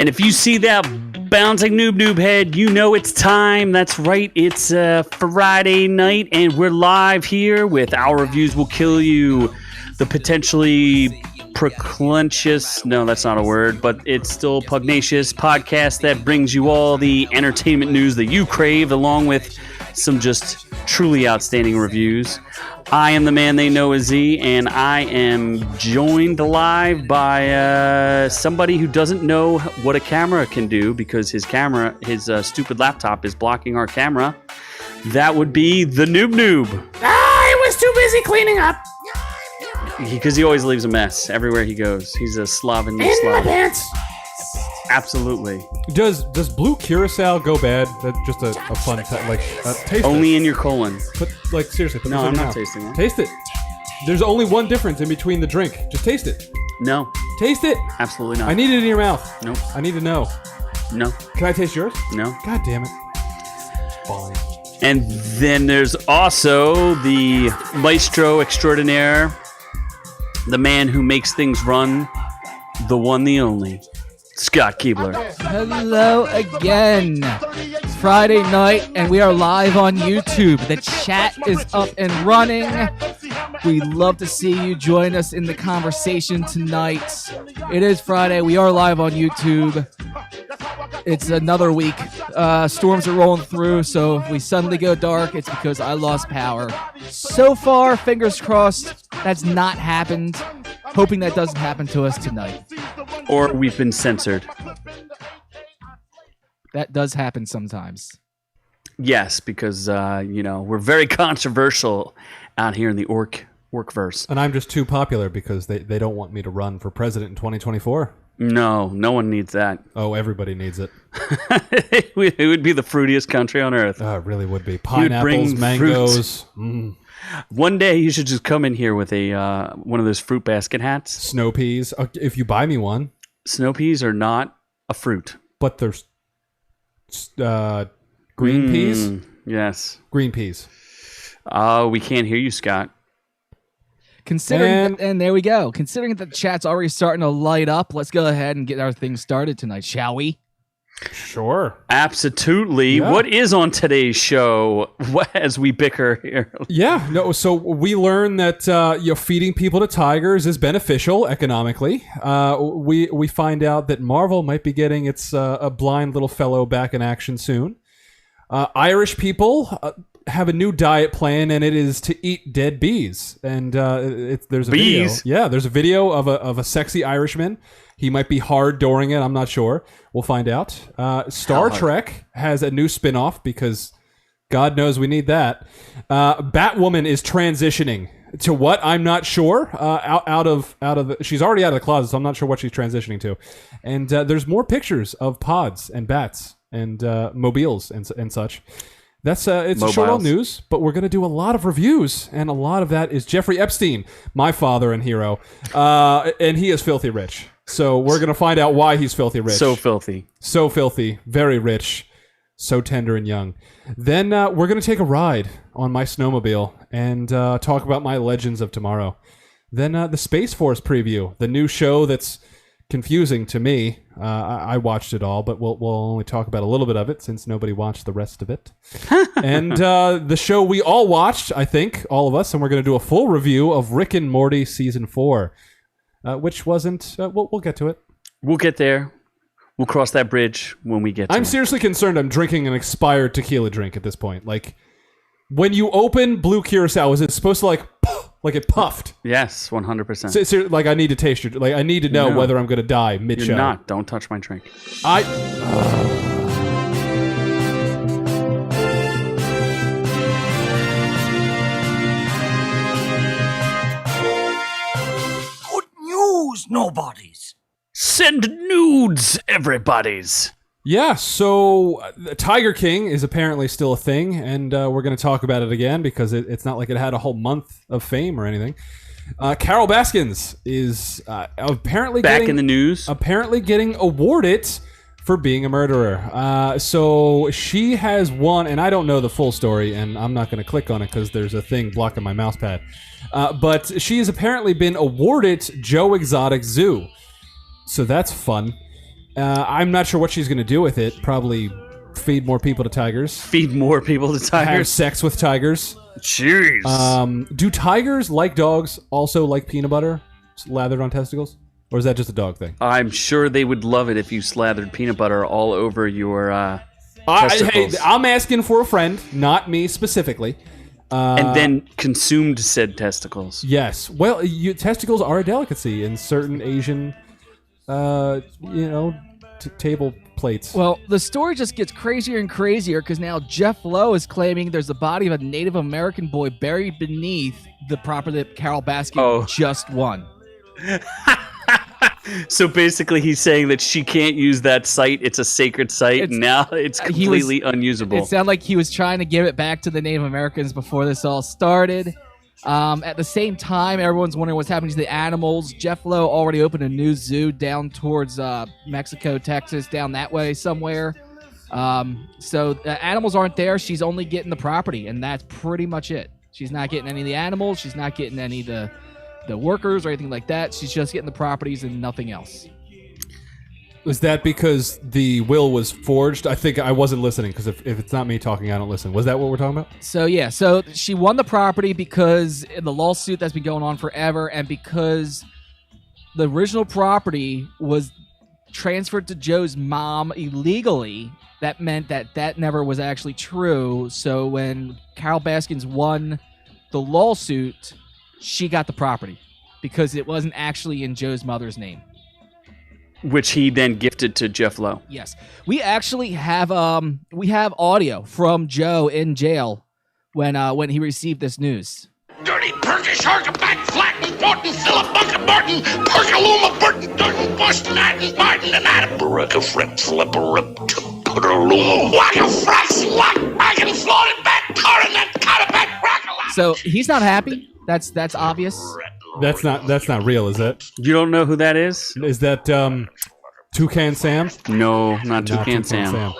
And if you see that bouncing noob head, you know it's time. That's right. It's Friday night, and we're live here with Our Reviews Will Kill You, the potentially preclentious, no, that's not a word, but it's still pugnacious podcast that brings you all the entertainment news that you crave, along with some just truly outstanding reviews. I am the man they know as Z, and I am joined live by somebody who doesn't know what a camera can do because his stupid laptop is blocking our camera. That would be the Noob. I was too busy cleaning up. Because he always leaves a mess everywhere he goes. He's a slovenly In slob. my pants. Absolutely. Does blue curacao go bad? That's just a fun taste. Only it. in your colon. But seriously, put No, this in I'm your not mouth. tasting it. Taste it. There's only one difference in between the drink. Just taste it. No, Taste it. absolutely not. I need it in your mouth. Nope. I need to know. No, Can I taste yours? no. God damn it. Fine. And then there's also the maestro extraordinaire, the man who makes things run, the one, the only, Scott Keebler. Hello again. It's Friday night and we are live on YouTube. The chat is up and running. We'd love to see you join us in the conversation tonight. It is Friday. We are live on YouTube. It's another week. Storms are rolling through, so if we suddenly go dark, it's because I lost power. So far, fingers crossed, that's not happened. Hoping that doesn't happen to us tonight. Or we've been censored. That does happen sometimes. Yes, because, we're very controversial out here in the Orkverse. And I'm just too popular because they don't want me to run for president in 2024. No one needs that. Oh, everybody needs it. It would be the fruitiest country on earth. Oh, it really would be. bring Pineapples, mangoes, One day you should just come in here with a one of those fruit basket hats. snow peas. If you buy me one. Snow peas are not a fruit. But there's green peas. Yes. Green peas. Oh, we can't hear you, Scott. Considering and there we go. Considering that the chat's already starting to light up, let's go ahead and get our thing started tonight, shall we? Sure. Absolutely. Yeah. What is on today's show as we bicker here? Yeah. No. So we learn that feeding people to tigers is beneficial economically. We find out that Marvel might be getting its a blind little fellow back in action soon. Irish people have a new diet plan, and it is to eat dead bees. And there's a bees? video. Yeah, there's a video of a sexy Irishman. He might be hard during it. I'm not sure. We'll find out. Star Trek has a new spin-off because God knows we need that. Batwoman is transitioning to what? I'm not sure. She's already out of the closet, so I'm not sure what she's transitioning to. And there's more pictures of pods and bats and mobiles and such. It's a short on news, but we're going to do a lot of reviews, and a lot of that is Jeffrey Epstein, my father and hero, and he is filthy rich. So we're going to find out why he's filthy rich. So filthy. So filthy, very rich, so tender and young. Then we're going to take a ride on my snowmobile and talk about my Legends of Tomorrow. Then the Space Force preview, the new show that's confusing to me. I watched it all, but we'll only talk about a little bit of it since nobody watched the rest of it. And the show we all watched, I think, all of us, and we're going to do a full review of Rick and Morty Season 4, which wasn't... we'll get to it. We'll get there. We'll cross that bridge when we get to I'm it. seriously concerned I'm drinking an expired tequila drink at this point. Like, when you open blue curacao, is it supposed to like it puffed? Yes, 100%. So, like, I need to taste your... Like, I need to know whether I'm going to die mid-show. You're not. Don't touch my drink. Good news, nobodies. Send nudes, everybody's. Yeah, so Tiger King is apparently still a thing, and we're going to talk about it again because it's not like it had a whole month of fame or anything. Carol Baskins is apparently Back in the news. Apparently getting awarded for being a murderer. So she has won, and I don't know the full story, and I'm not going to click on it because there's a thing blocking my mouse pad. But she has apparently been awarded Joe Exotic Zoo. So that's fun. I'm not sure what she's going to do with it. Probably feed more people to tigers. Feed more people to Have tigers. sex with tigers. Jeez. Do tigers, like dogs, also like peanut butter slathered on testicles? Or is that just a dog thing? I'm sure they would love it if you slathered peanut butter all over your testicles. I'm asking for a friend, not me specifically. And then consumed said testicles. Yes. Well, testicles are a delicacy in certain Asian, table plates. Well, the story just gets crazier and crazier because now Jeff Lowe is claiming there's the body of a Native American boy buried beneath the property that Carol Baskins just won. So basically he's saying that she can't use that site. It's a sacred site. And now it's completely unusable. It sounded like he was trying to give it back to the Native Americans before this all started. At the same time, everyone's wondering what's happening to the animals. Jeff Lowe already opened a new zoo down towards Mexico, Texas, down that way somewhere. So the animals aren't there. She's only getting the property, and that's pretty much it. She's not getting any of the animals. She's not getting any of the workers or anything like that. She's just getting the properties and nothing else. Was that because the will was forged? I think I wasn't listening because if it's not me talking, I don't listen. Was that what we're talking about? So yeah, so she won the property because in the lawsuit that's been going on forever, and because the original property was transferred to Joe's mom illegally. That meant that never was actually true. So when Carol Baskins won the lawsuit, she got the property because it wasn't actually in Joe's mother's name. Which he then gifted to Jeff Lowe. Yes. We actually have audio from Joe in jail when he received this news. Dirty Perky Shark, a back flat and Thornton, Philip Bucket Martin, Perkaluma, Burton, Durton, Bush, Latin, Martin, and Adam, Baraka, Frip, Flipper, Rip, Putterloom, Waka, Frax, Lock, Back, and Floated Back, Torrin, and Cataback, Rackala. So he's not happy. That's obvious. That's not real, is it? You don't know who that is? Is that Toucan Sam? No, not Toucan Sam.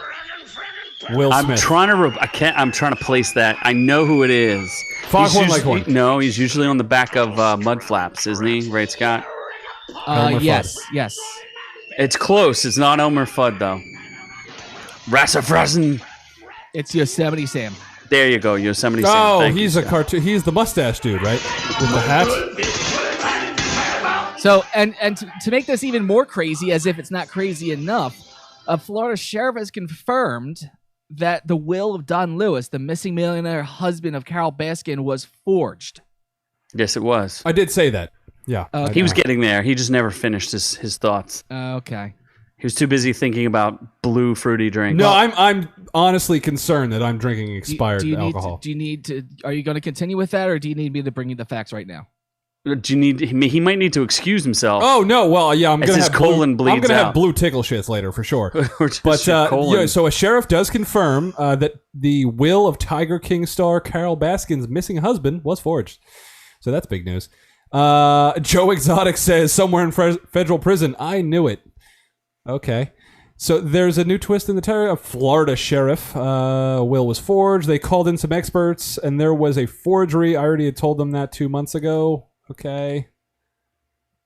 Will I'm Smith. trying to. I'm trying to place that. I know who it is. Foghorn Leghorn. No, he's usually on the back of Mud Flaps, isn't he? Right, Scott? Yes. It's close. It's not Elmer Fudd though. Rassafrassen. It's Yosemite Sam. There you go, Yosemite Sam. Oh, Thank he's you, a cartoon. He's the mustache dude, right? With the hat. So, and to make this even more crazy, as if it's not crazy enough, a Florida sheriff has confirmed that the will of Don Lewis, the missing millionaire husband of Carol Baskin, was forged. Yes, it was. I did say that. Yeah. Okay. He was getting there. He just never finished his thoughts. Okay. He was too busy thinking about blue fruity drink. No, I'm honestly concerned that I'm drinking expired alcohol. Do you need to? Are you going to continue with that, or do you need me to bring you the facts right now? Do you need? He might need to excuse himself. Oh no! Well, yeah, I'm gonna his have colon blue, I'm bleeds gonna out. have blue tickle shits later for sure. But so a sheriff does confirm that the will of Tiger King star Carol Baskin's missing husband was forged. So that's big news. Joe Exotic says somewhere in federal prison. I knew it. Okay. So there's a new twist in the tale. A Florida sheriff will was forged. They called in some experts, and there was a forgery. I already had told them that 2 months ago. Okay.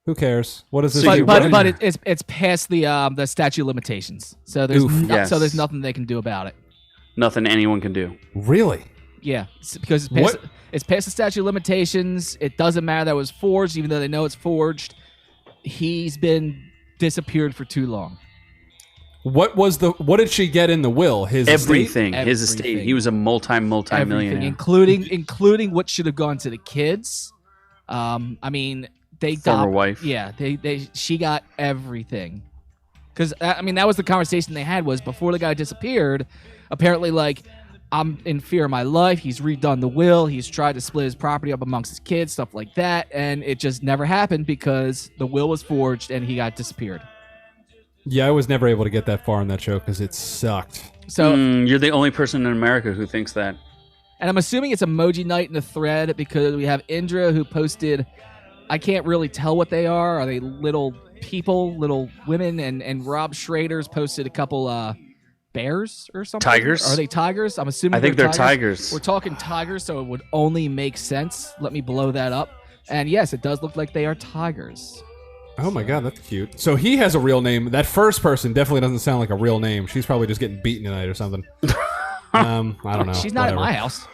Who cares? What is this? But it's past the statute of limitations. So there's Yes. so there's nothing they can do about it. Nothing anyone can do. Really? Yeah, because it's past the statute of limitations. It doesn't matter that it was forged, even though they know it's forged. He's been disappeared for too long. What did she get in the will? His Everything. estate? His estate. He was a multi-millionaire. Including what should have gone to the kids. I mean, Former wife. Yeah, she got everything. Because I mean, that was the conversation they had. Was before the guy disappeared. Apparently, like, I'm in fear of my life. He's redone the will. He's tried to split his property up amongst his kids, stuff like that, and it just never happened because the will was forged and he got disappeared. Yeah, I was never able to get that far on that show because it sucked. So you're the only person in America who thinks that. And I'm assuming it's emoji night in the thread because we have Indra who posted, I can't really tell what they are. Are they little people, little women? And Rob Schrader's posted a couple bears or something. Tigers? Are they tigers? I'm assuming I think they're tigers. We're talking tigers, so it would only make sense. Let me blow that up. And yes, it does look like they are tigers. Oh my god, that's cute. So he has a real name. That first person definitely doesn't sound like a real name. She's probably just getting beaten tonight or something. I don't know. She's not Whatever. at my house.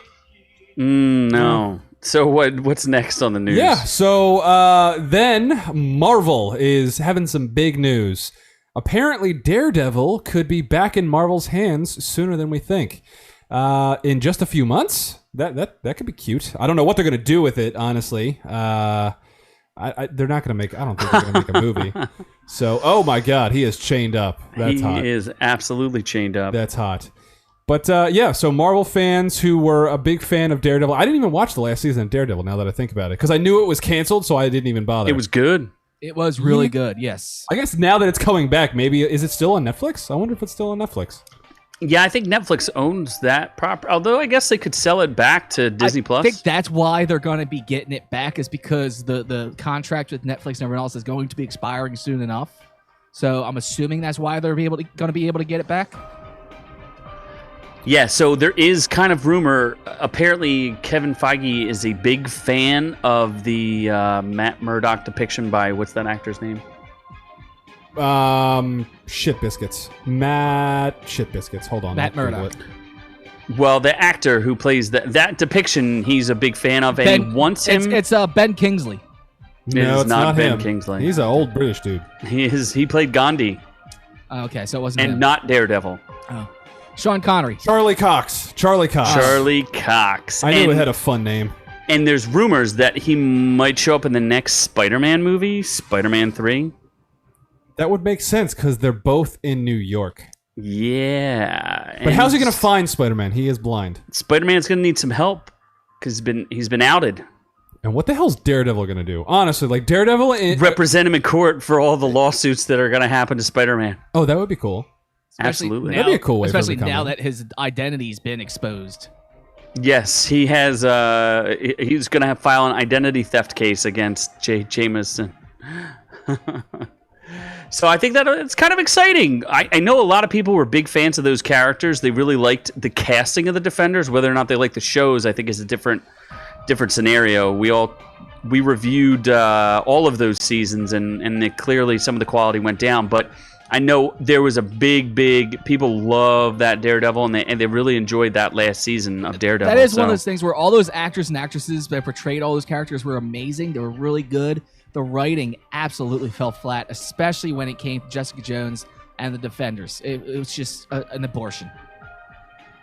No. So what's next on the news? Yeah, so then Marvel is having some big news. Apparently Daredevil could be back in Marvel's hands sooner than we think. In just a few months? That could be cute. I don't know what they're going to do with it, honestly. They're not going to make... I don't think they're going to make a movie. So, oh my god, he is chained up. That's hot. He is absolutely chained up. That's hot. But yeah, so Marvel fans who were a big fan of Daredevil... I didn't even watch the last season of Daredevil, now that I think about it, because I knew it was canceled, so I didn't even bother. It was good. It was really good, yes. I guess now that it's coming back, maybe... Is it still on Netflix? I wonder if it's still on Netflix. Yeah, I think Netflix owns that proper. Although I guess they could sell it back to Disney Plus. I think that's why they're going to be getting it back, is because the contract with Netflix and everyone else is going to be expiring soon enough. So I'm assuming that's why they're going to be able to get it back. Yeah, so there is kind of rumor. Apparently, Kevin Feige is a big fan of the Matt Murdock depiction by what's that actor's name? Shit Biscuits. Matt Shit Biscuits. Hold on. Matt I'll Google Murdock. it. Well, the actor who plays that depiction, he's a big fan of, and he wants him. It's Ben Kingsley. No, it's not Ben him. Kingsley. He's an old British dude. He played Gandhi Okay, so it wasn't and him. not Daredevil. Oh. Sean Connery. Charlie Cox. Charlie Cox. I knew it had a fun name. And there's rumors that he might show up in the next Spider-Man movie, Spider-Man 3. That would make sense because they're both in New York. Yeah. But how's he going to find Spider-Man? He is blind. Spider-Man's going to need some help because he's been outed. And what the hell's Daredevil going to do? Honestly, like Daredevil... Represent him in court for all the lawsuits that are going to happen to Spider-Man. Oh, that would be cool. Absolutely. Now, That'd be a cool way for him especially to come now in. that his identity's been exposed. Yes, he has. He's going to file an identity theft case against Jameson. So I think that it's kind of exciting. I know a lot of people were big fans of those characters. They really liked the casting of the Defenders. Whether or not they like the shows, I think is a different scenario. We reviewed all of those seasons, and clearly some of the quality went down. But I know there was a big people love that Daredevil, and they really enjoyed that last season of Daredevil. That is one of those things where all those actors and actresses that portrayed all those characters were amazing. They were really good. The writing absolutely fell flat, especially when it came to Jessica Jones and the Defenders. It was just an abortion.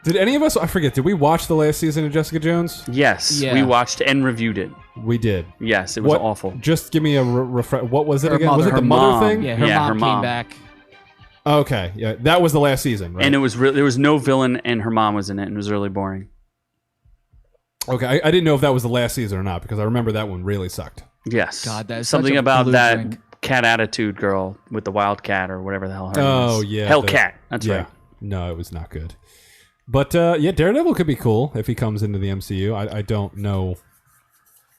Did any of us... I forget. Did we watch the last season of Jessica Jones? Yes, Yeah. we watched and reviewed it. We did. Yes, it was awful. Just give me a refresh. What was it Her again? mother. Was it Her the mother mom. thing? Yeah, her her mom mom. came back. Okay. Yeah, that was the last season, right? And it was there was no villain, and her mom was in it, and it was really boring. Okay, I didn't know if that was the last season or not because I remember that one really sucked. Yes. God, that is something such a about blue that drink. cat attitude girl with the wild cat or whatever the hell her name Oh is. yeah, Hellcat. That's yeah. right. No, it was not good. But yeah, Daredevil could be cool if he comes into the MCU. I don't know.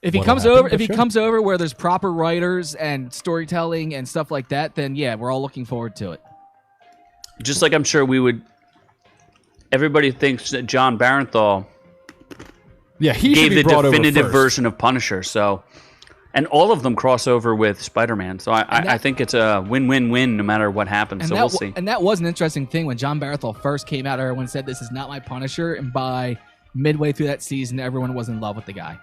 If he What'll comes happen, over, but if he sure. comes over where there's proper writers and storytelling and stuff like that, then yeah, we're all looking forward to it. Just like I'm sure we would. Everybody thinks that John Barenthal Yeah, he should gave be the brought over definitive first. version of Punisher. So, and all of them cross over with Spider-Man. So I think it's a win-win-win no matter what happens. And So that we'll see. And that was an interesting thing when John Barenthal first came out. Everyone said this is not my Punisher, and by midway through that season, everyone was in love with the guy.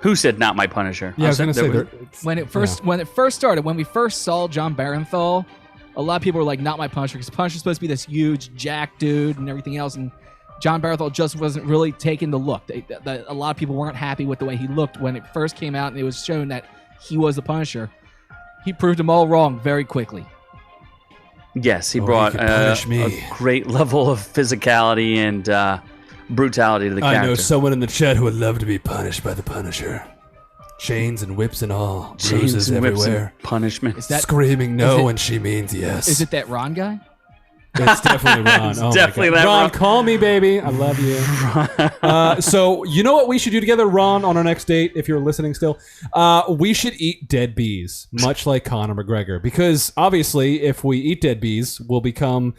Who said not my Punisher? Yeah, I was gonna say there When it first started, when we first saw John Barenthal, a lot of people were like, "Not my Punisher," because Punisher's supposed to be this huge jack dude and everything else, and John Barenthal just wasn't really taking the look. A lot of people weren't happy with the way he looked when it first came out, and it was shown that he was the Punisher. He proved them all wrong very quickly. Yes, he Oh, brought he could punish me. a great level of physicality and brutality to the character. I know someone in the chat who would love to be punished by the Punisher. Chains and whips and all, bruises Chains and whips everywhere, and punishment. Is that screaming no is it- when she means yes. is it that Ron guy? It's definitely Ron. It's Oh my definitely God. that Ron, Ron. call me, baby. I love you. So you know what we should do together, Ron, on our next date, if you're listening still? We should eat dead bees, much like Conor McGregor. Because obviously, if we eat dead bees, we'll become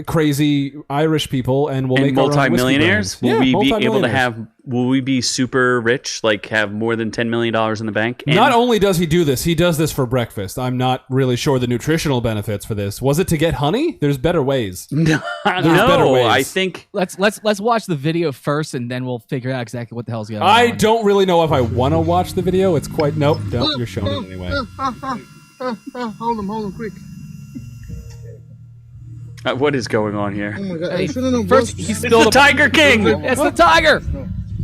crazy Irish people, and we'll make our own whiskey multi-millionaires. brands. Will we be able to multi-millionaires. have? Will we be super rich? Like have more than $10 million in the bank? And Not only does he do this, he does this for breakfast. I'm not really sure the nutritional benefits for this. Was it to get honey? There's better ways. no, better ways. I think Let's watch the video first, and then we'll figure out exactly what the hell's going on. I don't really know if I want to watch the video. It's quite nope. You're showing it anyway. Hold him, quick. what is going on here? Oh my god. Hey, I should've known first, wasps. he's It's still the Tiger King. It's the tiger.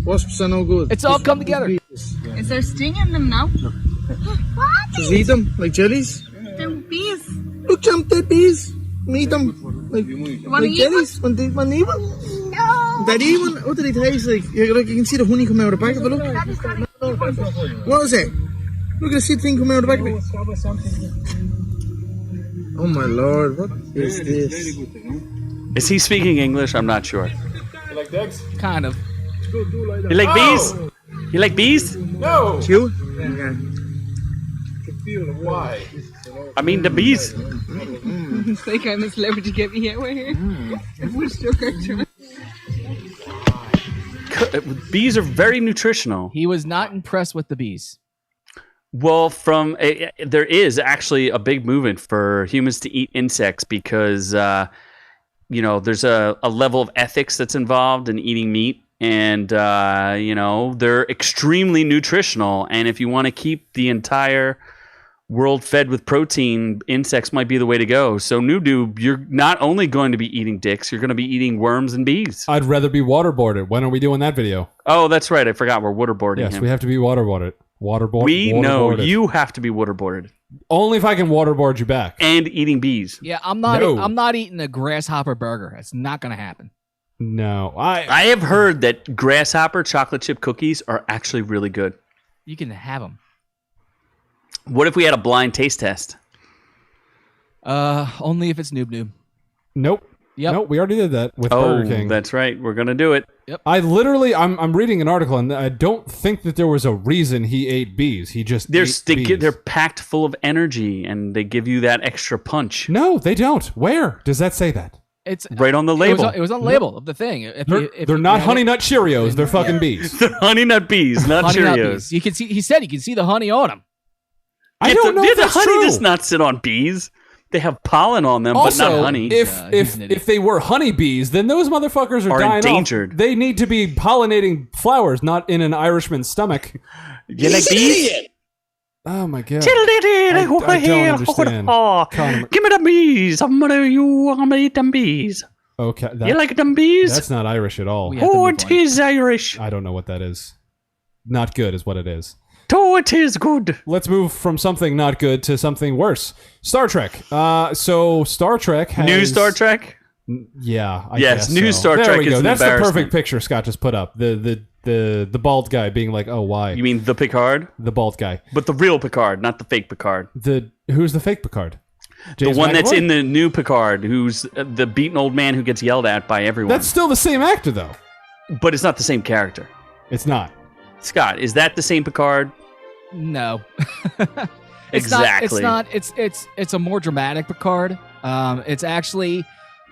Wasps are no good. It's all come together. Is there sting in them now? Just eat them like jellies. They're bees. Look, jump the bees. Eat them like wanna eat jellies. Want to eat one? No. That eat one? What do they taste like? You can see the honey coming out of the back of it. Look. What was it? Look at the seed thing coming out of the back of it. Oh my lord, what is this? Is he speaking English? I'm not sure. Kind of. You like bees? You like bees? You? I mean the bees. It's like I'm a celebrity. Get me over here. Bees are very nutritional. He was not impressed with the bees. Well, there is actually a big movement for humans to eat insects because, there's a level of ethics that's involved in eating meat. And, they're extremely nutritional. And if you want to keep the entire world fed with protein, insects might be the way to go. So, Noob, you're not only going to be eating dicks, you're going to be eating worms and bees. I'd rather be waterboarded. When are we doing that video? Oh, that's right. I forgot. We're waterboarding Yes, him. we have to be waterboarded. We know you have to be waterboarded. Only if I can waterboard you back. And eating bees. Yeah, I'm not. No. I'm not eating a grasshopper burger. It's not gonna happen. No, I have heard that grasshopper chocolate chip cookies are actually really good. You can have them. What if we had a blind taste test? Only if it's noob. Nope. Yep. Nope, we already did that with Oh, Burger King. that's right. We're going to do it. I'm reading an article, and I don't think that there was a reason he ate bees. He just ate bees. They're packed full of energy, and they give you that extra punch. No, they don't. Where does that say that? It's Right on the label. It was on the label of the thing. If They're not Honey Nut Cheerios. They're fucking bees. They're Honey Nut Bees, not Honey Nut Cheerios. bees. You can see. He said you can see the honey on them. I don't know if the that's honey true. does not sit on bees. They have pollen on them, Also, but not honey. he's an idiot. if they were honeybees, then those motherfuckers are dying endangered. off. They need to be pollinating flowers, not in an Irishman's stomach. You like bees? Oh my god! I don't understand. Conor- Give me the bees. I'm gonna eat them bees. Okay, You like them bees? that's not Irish at all. We have to Oh, move it on. is Irish. I don't know what that is. Not good is what it is. Oh, it is good. Let's move from something not good to something worse. Star Trek. So Star Trek has New Star Trek? Yeah. I Yes, guess new so. Star there Trek we go. is an That's the embarrassment. perfect picture Scott just put up. The bald guy being like, "Oh, why?" You mean the Picard? The bald guy. But the real Picard, not the fake Picard. Who's the fake Picard? James The one that's McAvoy? in the new Picard, who's the beaten old man who gets yelled at by everyone. That's still the same actor though. But it's not the same character. It's not. Scott, is that the same Picard? No. Exactly. It's a more dramatic Picard. It's actually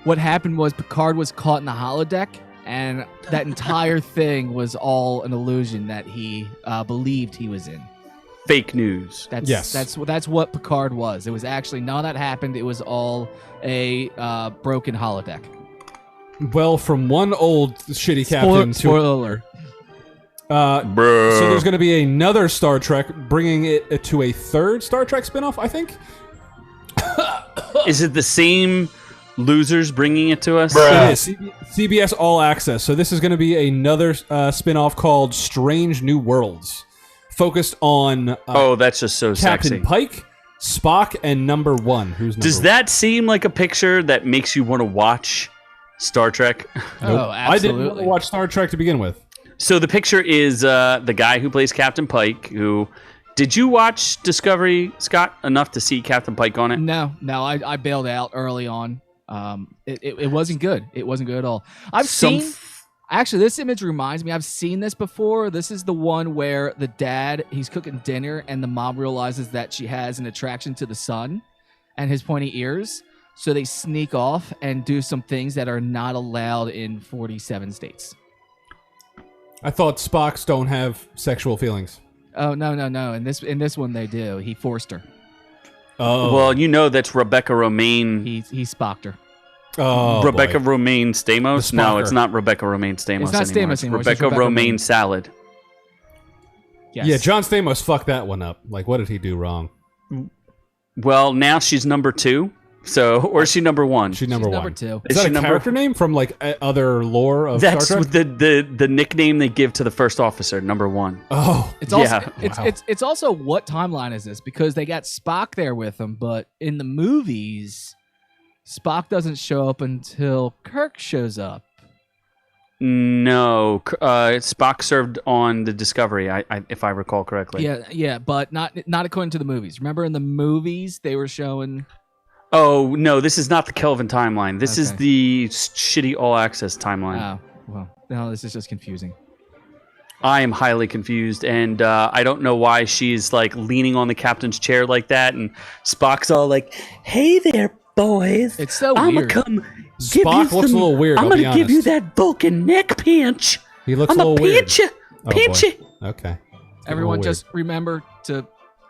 what happened was Picard was caught in the holodeck, and that entire thing was all an illusion that he believed he was in. Fake news. That's what Picard was. It was actually none of that happened. It was all a broken holodeck. Well, from one old shitty captain Spoiler to alert. so there's going to be another Star Trek, bringing it to a third Star Trek spinoff, I think. Is it the same losers bringing it to us? It is CBS All Access. So this is going to be another spinoff called Strange New Worlds, focused on Oh, that's just so Captain sexy. Pike, Spock, and Number One. Who's number Does that seem like a picture that makes you want to watch Star Trek? Oh, I didn't absolutely. watch Star Trek to begin with. So the picture is the guy who plays Captain Pike, who... Did you watch Discovery, Scott, enough to see Captain Pike on it? No, I bailed out early on. It wasn't good. It wasn't good at all. Actually, this image reminds me, I've seen this before. This is the one where the dad, he's cooking dinner, and the mom realizes that she has an attraction to the sun and his pointy ears. So they sneak off and do some things that are not allowed in 47 states. I thought Spocks don't have sexual feelings. Oh, no. In this one, they do. He forced her. Oh. Well, you know that's Rebecca Romaine. He spocked her. Oh, Rebecca boy. Romaine Stamos? The No, Spocker. it's not Rebecca Romaine Stamos It's not anymore. Stamos anymore. It's Rebecca Rebecca Romaine Romaine. Salad. Yes. Yeah, John Stamos fucked that one up. Like, what did he do wrong? Well, now she's number 2. So, or is she number 1? She's number She's one. number 2. Is Is that she a number- character name from like other lore of That's Star Trek? the nickname they give to the first officer, number 1. Oh, It's also Yeah. Wow. it's also what timeline is this? Because they got Spock there with them, but in the movies, Spock doesn't show up until Kirk shows up. No, Spock served on the Discovery, if I recall correctly. Yeah, but not according to the movies. Remember in the movies they were showing. Oh no, this is not the Kelvin timeline. This is Okay. the shitty All Access timeline. Oh, well, no, this is just confusing. I am highly confused, and I don't know why she's like leaning on the captain's chair like that, and Spock's all like, "Hey there, boys! It's so I'm weird. gonna come give Spock you looks some, a little weird, I'm I'll gonna be give you honest. that Vulcan neck pinch. he looks I'm a little gonna weird. pinch you, Oh, pinch boy. you. Okay. Everyone, Weird. just remember to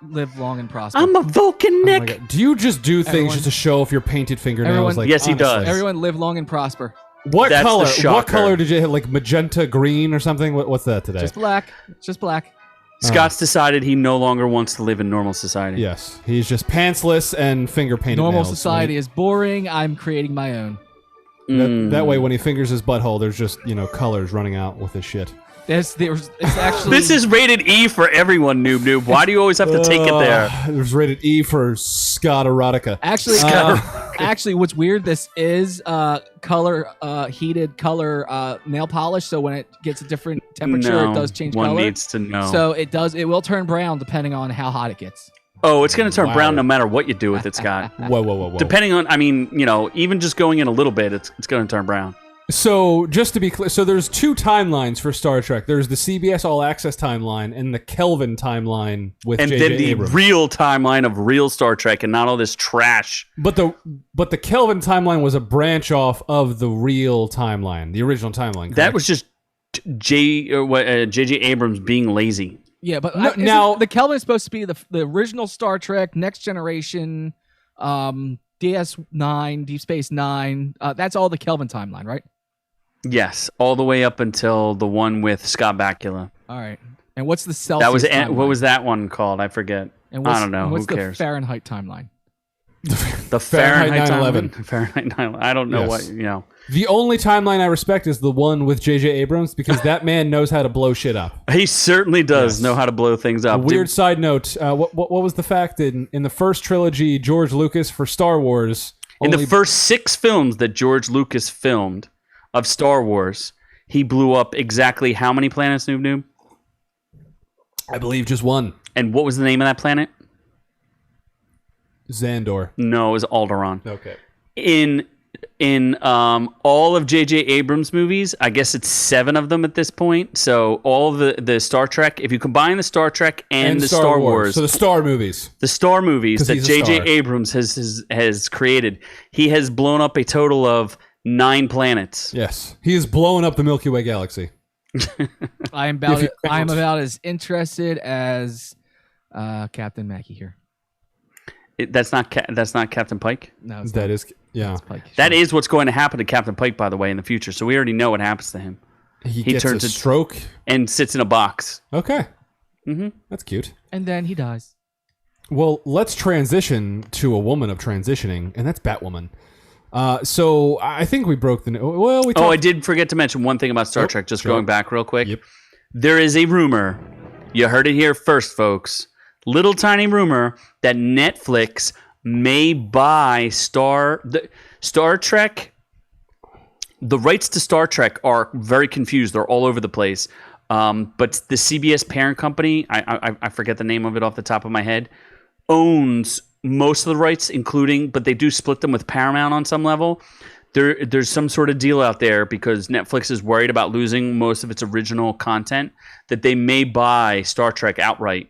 live long and prosper. I'm a Vulcan Oh my neck." God. Do you just do things Everyone- just to show off your painted fingernails? Everyone- like, Yes, he honestly? does. Everyone, live long and prosper. What That's the color? shocker. What color did you hit? Like magenta green or something? What's that today? Just black. Just black. Scott's decided he no longer wants to live in normal society. Yes, he's just pantsless and finger painted. Normal nails. society is boring. I'm creating my own. That way, when he fingers his butthole, there's just colors running out with his shit. It's actually This is rated E for everyone, noob. Why do you always have to take it there? There's rated E for Scott erotica. actually what's weird. This is color heated color nail polish. So when it gets a different temperature, No, it does change one color. needs to know. So it will turn brown depending on how hot it gets. Oh, it's going to turn Wow. brown no matter what you do with it, Scott. Whoa. Depending on, even just going in a little bit, it's going to turn brown. So just to be clear, so there's two timelines for Star Trek. There's the CBS All Access timeline and the Kelvin timeline with And J.J. then the Abrams. real timeline of real Star Trek and not all this trash. But the Kelvin timeline was a branch off of the real timeline, the original timeline. That correct? was just J.J. Abrams being lazy. Yeah, but No, isn't now- the Kelvin is supposed to be the original Star Trek, Next Generation, DS9, Deep Space Nine. That's all the Kelvin timeline, right? Yes, all the way up until the one with Scott Bakula. All right. And what's the Celsius That was timeline? what was that one called? I forget. And what's, I don't know. and what's Who the cares? Fahrenheit timeline? The Fahrenheit Fahrenheit 9/11. 9/11. Fahrenheit 9/11. I don't know Yes. what. The only timeline I respect is the one with J.J. Abrams because that man knows how to blow shit up. He certainly does Yes. know how to blow things A up. weird side note: what was the fact in the first trilogy, George Lucas for Star Wars? In only- the first 6 films that George Lucas filmed of Star Wars, he blew up exactly how many planets, Noob? I believe just one, And what was the name of that planet? Xandor. No, it was Alderaan. Okay. In all of J.J. Abrams' movies, I guess it's 7 of them at this point. So all the Star Trek, if you combine the Star Trek and the Star Wars, So the Star movies. the Star movies 'Cause that he's a J.J. star. Abrams has created, he has blown up a total of 9 planets. Yes, he is blowing up the Milky Way galaxy. I am If you about as interested as Captain Mackey here. That's not Captain Pike. No, it's That is, yeah. not Pike. That is what's going to happen to Captain Pike, by the way, in the future. So we already know what happens to him. He He gets turns a it- stroke. And sits in a box. Okay. That's cute. And then he dies. Well, let's transition to a woman of transitioning, and that's Batwoman. So I think we broke the. Well, we. Oh, talked- I did forget to mention one thing about Star Oh, Trek, just sure. going back real quick. Yep. There is a rumor. You heard it here first, folks. Little tiny rumor that Netflix may buy Star Trek. The rights to Star Trek are very confused. They're all over the place. But the CBS parent company, I forget the name of it off the top of my head, owns most of the rights, but they do split them with Paramount on some level. There's some sort of deal out there because Netflix is worried about losing most of its original content that they may buy Star Trek outright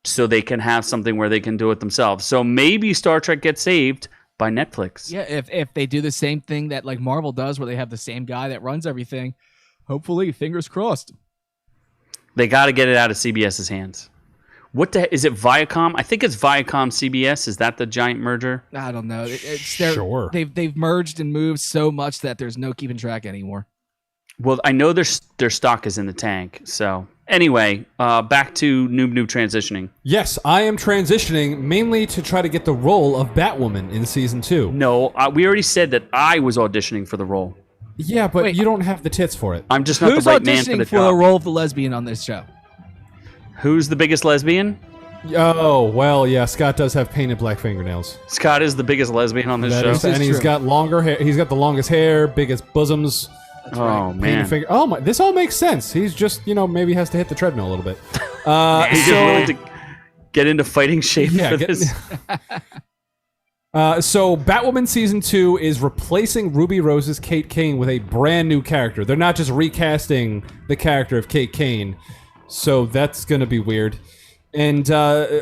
so they can have something where they can do it themselves. So maybe Star Trek gets saved, by Netflix. Yeah, if they do the same thing that like Marvel does, where they have the same guy that runs everything, hopefully, fingers crossed. They got to get it out of CBS's hands. What the is it? Viacom? I think it's Viacom CBS. Is that the giant merger? I don't know. Sure. They've merged and moved so much that there's no keeping track anymore. Well, I know their stock is in the tank. So anyway, back to Noob transitioning. Yes, I am transitioning mainly to try to get the role of Batwoman in season 2. No, we already said that I was auditioning for the role. Yeah, but Wait. you don't have the tits for it. I'm just not Who's the right man for auditioning the for job. the role of the lesbian on this show? Who's the biggest lesbian? Oh, well, yeah, Scott does have painted black fingernails. Scott is the biggest lesbian on this That show. is- and he's true. got longer hair. He's got the longest hair, biggest bosoms. Oh Painted man, finger. Oh my! This all makes sense. He's just, maybe has to hit the treadmill a little bit. he's so willing to get into fighting shape Yeah, for get- this. so Batwoman season 2 is replacing Ruby Rose's Kate Kane with a brand new character. They're not just recasting the character of Kate Kane, so that's gonna be weird. And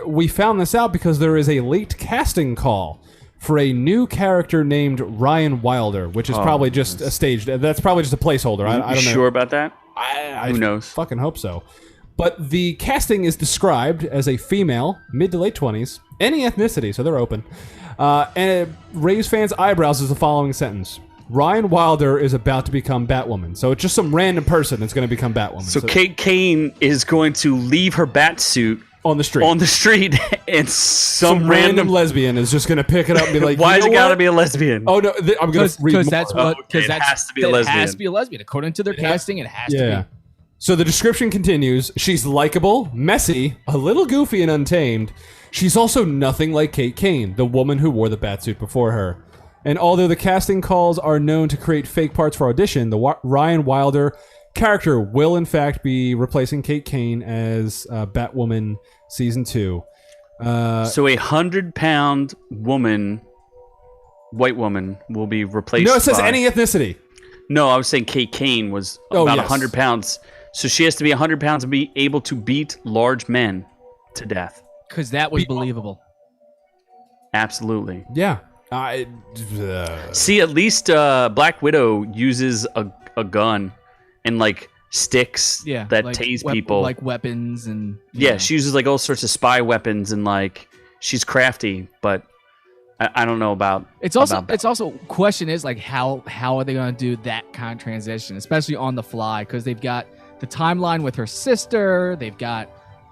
we found this out because there is a late casting call for a new character named Ryan Wilder, which is probably just a staged. That's probably just a placeholder. I don't know. Sure about that? I Who knows? Fucking hope so. But the casting is described as a female, mid to late 20s, any ethnicity, so they're open. And it raised fans' eyebrows as the following sentence. Ryan Wilder is about to become Batwoman. So it's just some random person that's going to become Batwoman. So Kate Kane is going to leave her bat suit on the street. on the street, and some random lesbian is just going to pick it up and be like, Why you has know it got to what? be a lesbian? Oh, no, I'm going to read more. Because that's what. Because it has to be a It lesbian. has to be a lesbian according to their casting. It has to Yeah. be. So the description continues. She's likable, messy, a little goofy and untamed. She's also nothing like Kate Kane, the woman who wore the batsuit before her. And although the casting calls are known to create fake parts for audition, the Ryan Wilder character will in fact be replacing Kate Kane as Batwoman season 2. So a 100-pound woman, white woman, will be replaced. No, it says by... any ethnicity. No, I was saying Kate Kane was Oh, about yes. 100 pounds. So she has to be 100 pounds and be able to beat large men to death. Because that was believable. Absolutely. Yeah. See, at least Black Widow uses a gun and like sticks Yeah. that like tase people. like weapons and. Yeah, she uses like all sorts of spy weapons and like she's crafty, but I don't know about. It's also about it's also question is like how are they going to do that kind of transition, especially on the fly, because they've got the timeline with her sister, they've got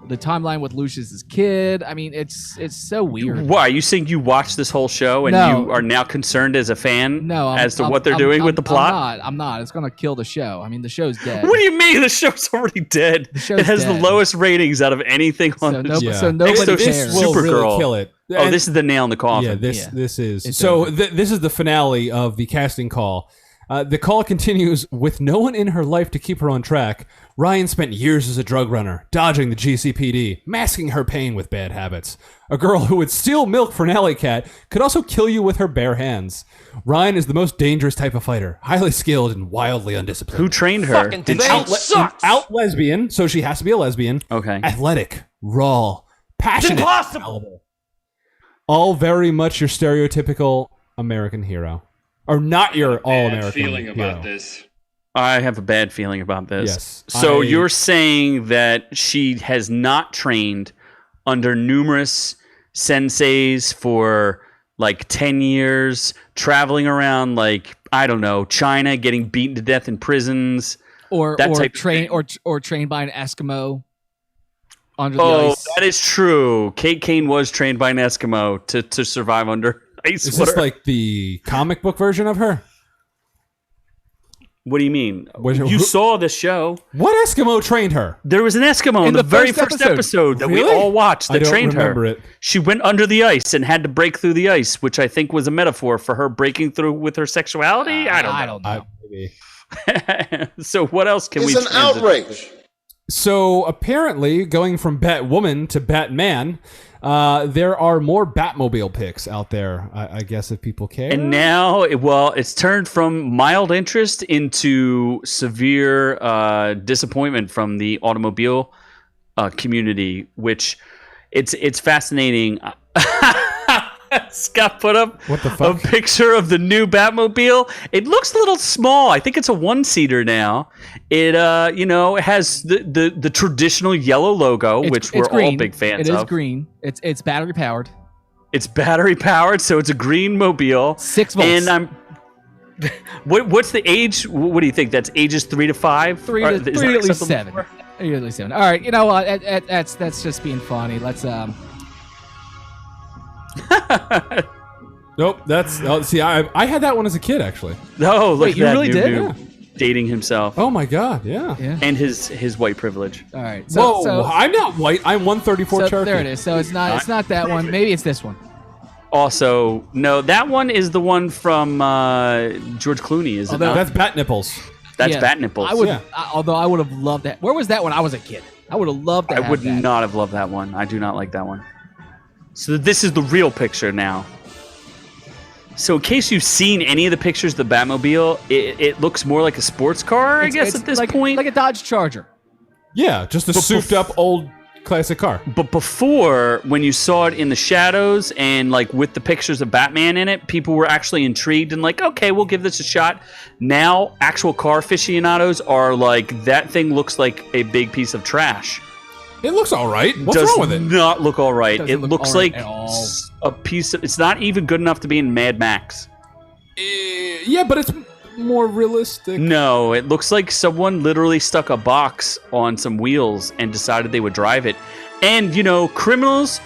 the timeline with Lucius's kid. I mean, it's so weird. Why are you saying you watched this whole show and No. you are now concerned as a fan No, as to what they're doing with the plot? I'm not. It's going to kill the show. I mean, the show's dead. What do you mean the show's already dead? show's It has the dead. lowest ratings out of anything on So, the no, Yeah. so nobody So this she's cares. will really Supergirl. kill it. Oh, And- this is the nail in the coffin. Yeah, this Yeah. is. It's So over. this is the finale of the casting call. The call continues with no one in her life to keep her on track. Ryan spent years as a drug runner, dodging the GCPD, masking her pain with bad habits. A girl who would steal milk for an alley cat could also kill you with her bare hands. Ryan is the most dangerous type of fighter, highly skilled and wildly undisciplined. Who trained her? Fucking Did they she- sucks. Out lesbian, so she has to be a lesbian. Okay. Athletic, raw, passionate, impossible. fallible. All very much your stereotypical American hero. Or not your all-American feeling hero. about this. I have a bad feeling about this. Yes, So I- you're saying that she has not trained under numerous senseis for like 10 years, traveling around like, I don't know, China, getting beaten to death in prisons. or that or type of train thing. or trained by an Eskimo under the Oh, ice. that is true. Kate Kane was trained by an Eskimo to survive under ice Is water. this like the comic book version of her? What do you mean? Was it- You saw the show. What Eskimo trained her? There was an Eskimo in In the the very first first episode that we Really? all watched I that don't trained remember her. it. She went under the ice and had to break through the ice, which I think was a metaphor for her breaking through with her sexuality. I don't know. Maybe. So what else can we? It's an outrage. So apparently, going from Batwoman to Batman, there are more Batmobile pics out there. I guess if people care. And now, it's turned from mild interest into severe disappointment from the automobile community, which it's fascinating. Scott put up What the a fuck? picture of the new Batmobile. It looks a little small. I think it's a one-seater now. It it has the traditional yellow logo, which we're all big fans of. It is green. It's battery powered. It's battery powered, so it's a green mobile. 6 volts. And I'm. What's the age? What do you think? That's ages 3 to 5. Three Or to is that at least acceptable? 7. At least 7. All right, you know what? That's just being funny. Let's Nope. That's see. I had that one as a kid actually. Oh, look Wait, at you that really did? noob dating himself Oh my god. Yeah. Yeah. and his white privilege. All right. Whoa. I'm not white. I'm 134 so Cherokee. there it is. So it's not that one. Maybe it's this one. Also, no, that one is the one from George Clooney, is it Although- not? That's bat nipples. That's Yeah. Bat Nipples. I would, Yeah. although I would have loved that. Where was that when I was a kid? I would have loved to I have would that. not have loved that one. I do not like that one. So this is the real picture now. So in case you've seen any of the pictures of the Batmobile, it looks more like a sports car, I guess, It's at this like, point. like a Dodge Charger. Yeah, just a souped up old classic car. But before, when you saw it in the shadows and like with the pictures of Batman in it, people were actually intrigued and like, okay, we'll give this a shot. Now, actual car aficionados are like, that thing looks like a big piece of trash. It looks all right. What's Does wrong with it? not look all right. Doesn't It look looks all right like at all. a piece of. It's not even good enough to be in Mad Max. Yeah, but it's more realistic. No, it looks like someone literally stuck a box on some wheels and decided they would drive it. And, criminals,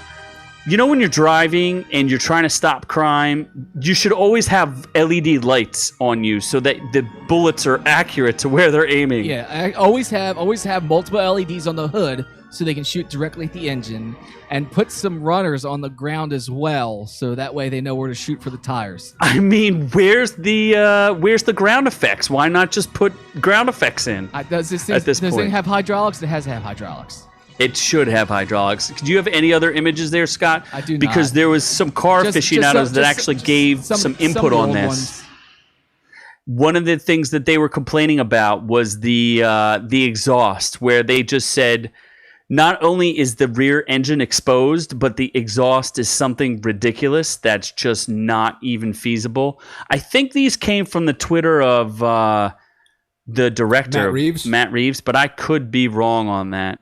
when you're driving and you're trying to stop crime, you should always have LED lights on you so that the bullets are accurate to where they're aiming. Yeah, I always have multiple LEDs on the hood so they can shoot directly at the engine, and put some runners on the ground as well, so that way they know where to shoot for the tires. I mean, where's the ground effects? Why not just put ground effects in? Does this At this thing point. have hydraulics? It has to have hydraulics. It should have hydraulics. Do you have any other images there, Scott? I do Because not. there was some car Just aficionados that just actually gave some input of the on old this. ones. One of the things that they were complaining about was the exhaust, where they just said not only is the rear engine exposed, but the exhaust is something ridiculous that's just not even feasible. I think these came from the Twitter of the director, Matt Reeves, but I could be wrong on that.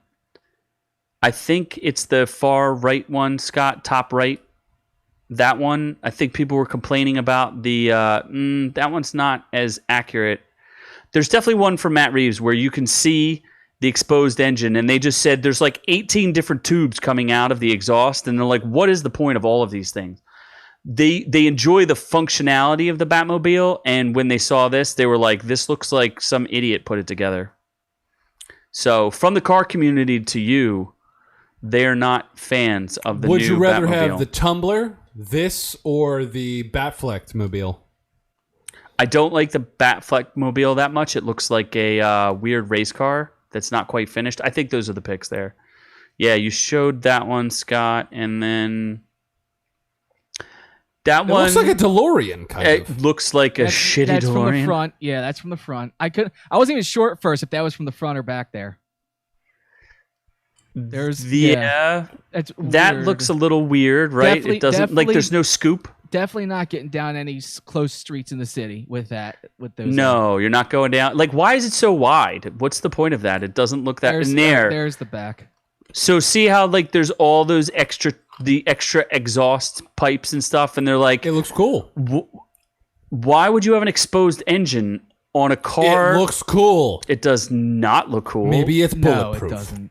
I think it's the far right one, Scott, top right. That one, I think people were complaining about the that one's not as accurate. There's definitely one from Matt Reeves where you can see the exposed engine, and they just said there's like 18 different tubes coming out of the exhaust, and they're like, what is the point of all of these things? They enjoy the functionality of the Batmobile, and when they saw this, they were like, this looks like some idiot put it together. So from the car community to you, they're not fans of the new Batmobile. Would you rather have the Tumbler, this, or the Batfleck mobile? I don't like the Batfleck mobile that much. It looks like a weird race car that's not quite finished. I think those are the picks there. Yeah, you showed that one, Scott, and then that one looks like a DeLorean, kind of. It looks like a shitty That's DeLorean. from the front. Yeah, that's from the front. I wasn't even sure at first if that was from the front or back there. That's That weird. looks a little weird, right? Definitely- It doesn't like there's no scoop. Definitely not getting down any close streets in the city with that. With those. No, you're not going down. Like, why is it so wide? What's the point of that? It doesn't look that There's, in there. There's the back. So see how like there's all those extra exhaust pipes and stuff, and they're like, It looks cool. why would you have an exposed engine on a car? It looks cool. It does not look cool. Maybe it's No, bulletproof. it doesn't.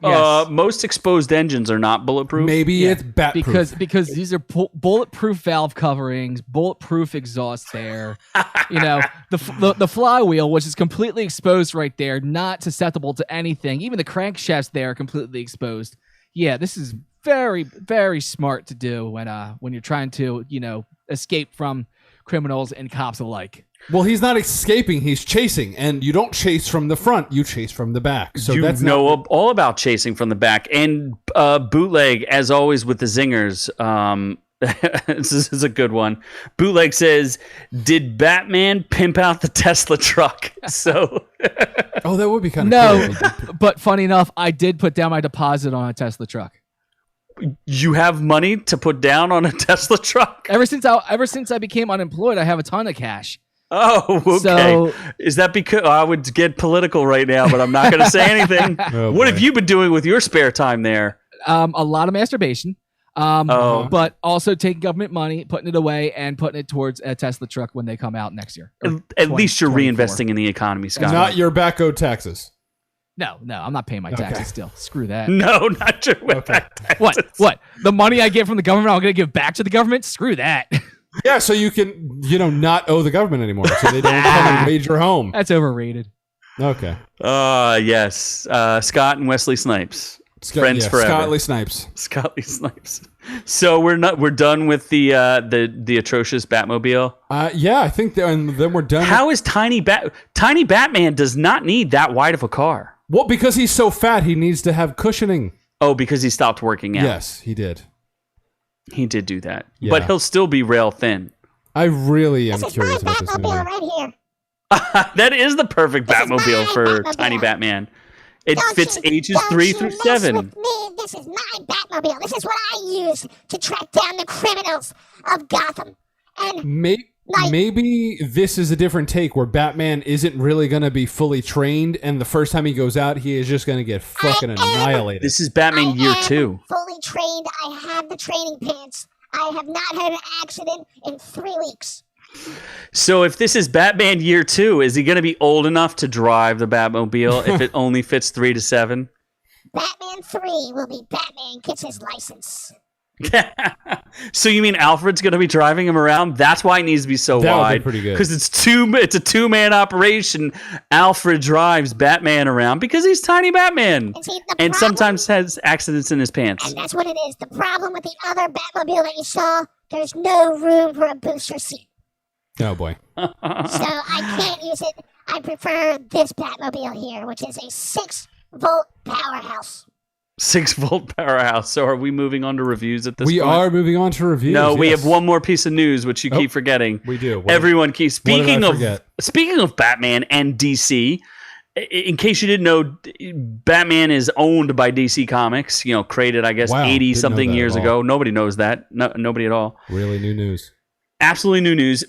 Yes. Most exposed engines are not bulletproof. Maybe it's batproof. because these are bulletproof valve coverings, bulletproof exhaust there. The flywheel, which is completely exposed right there, not susceptible to anything. Even the crankshafts there are completely exposed. Yeah, this is very, very smart to do when you're trying to escape from criminals and cops alike. Well, he's not escaping; he's chasing, and you don't chase from the front; you chase from the back. So you that's know not... all about chasing from the back and bootleg, as always with the zingers. This is a good one. Bootleg says, "Did Batman pimp out the Tesla truck?" So, Oh, that would be kind of No, but funny enough, I did put down my deposit on a Tesla truck. You have money to put down on a Tesla truck? Ever since I became unemployed, I have a ton of cash. Oh, okay. So- Is that because I would get political right now, but I'm not going to say anything. Oh, What boy. have you been doing with your spare time there? A lot of masturbation. But also taking government money, putting it away, and putting it towards a Tesla truck when they come out next year. Or At least you're 2024. reinvesting in the economy, Scott. Not your back-owed taxes. No, I'm not paying my taxes still. Screw that. No, not your What? The money I get from the government, I'm going to give back to the government? Screw that. Yeah, so you can, not owe the government anymore, so they don't come and raid your home. That's overrated. Okay. Yes. Scott and Wesley Snipes. Friends forever. Scottley Snipes. Scottley Snipes. So we're done with the atrocious Batmobile. Yeah, I think then we're done. How is Tiny Batman does not need that wide of a car? Well, because he's so fat, he needs to have cushioning. Oh, because he stopped working out. Yes, he did. He did do that. Yeah. But he'll still be rail thin. I really am This is curious my about this movie. Batmobile right here. That is the perfect This is Batmobile my for Batmobile. Tiny Batman. It Don't fits you- ages don't 3 you through mess 7. with me. This is my Batmobile. This is what I use to track down the criminals of Gotham. And Maybe this is a different take where Batman isn't really going to be fully trained, and the first time he goes out, he is just going to get fucking annihilated. This is Batman I Year am 2. fully trained. I have the training pants. I have not had an accident in 3 weeks. So if this is Batman Year 2, is he going to be old enough to drive the Batmobile if it only fits 3 to 7? Batman 3 will be Batman gets his license. So you mean Alfred's going to be driving him around? That's why it needs to be so That would be wide. pretty good. Because it's a two-man operation. Alfred drives Batman around because he's Tiny Batman. And see, the And problem- sometimes has accidents in his pants. And that's what it is. The problem with the other Batmobile that you saw, there's no room for a booster seat. Oh, boy. So I can't use it. I prefer this Batmobile here, which is a 6-volt powerhouse. 6-volt powerhouse. So are we moving on to reviews at this We point? are moving on to reviews. No, we yes. have one more piece of news, which you Oh, keep forgetting. We do. Everyone keeps what did I speaking forget? of Batman and DC. In case you didn't know, Batman is owned by DC Comics. Created, I guess, Wow, 80 didn't know something that years at all. ago. Nobody knows that. No, nobody at all. Really new news. Absolutely new news.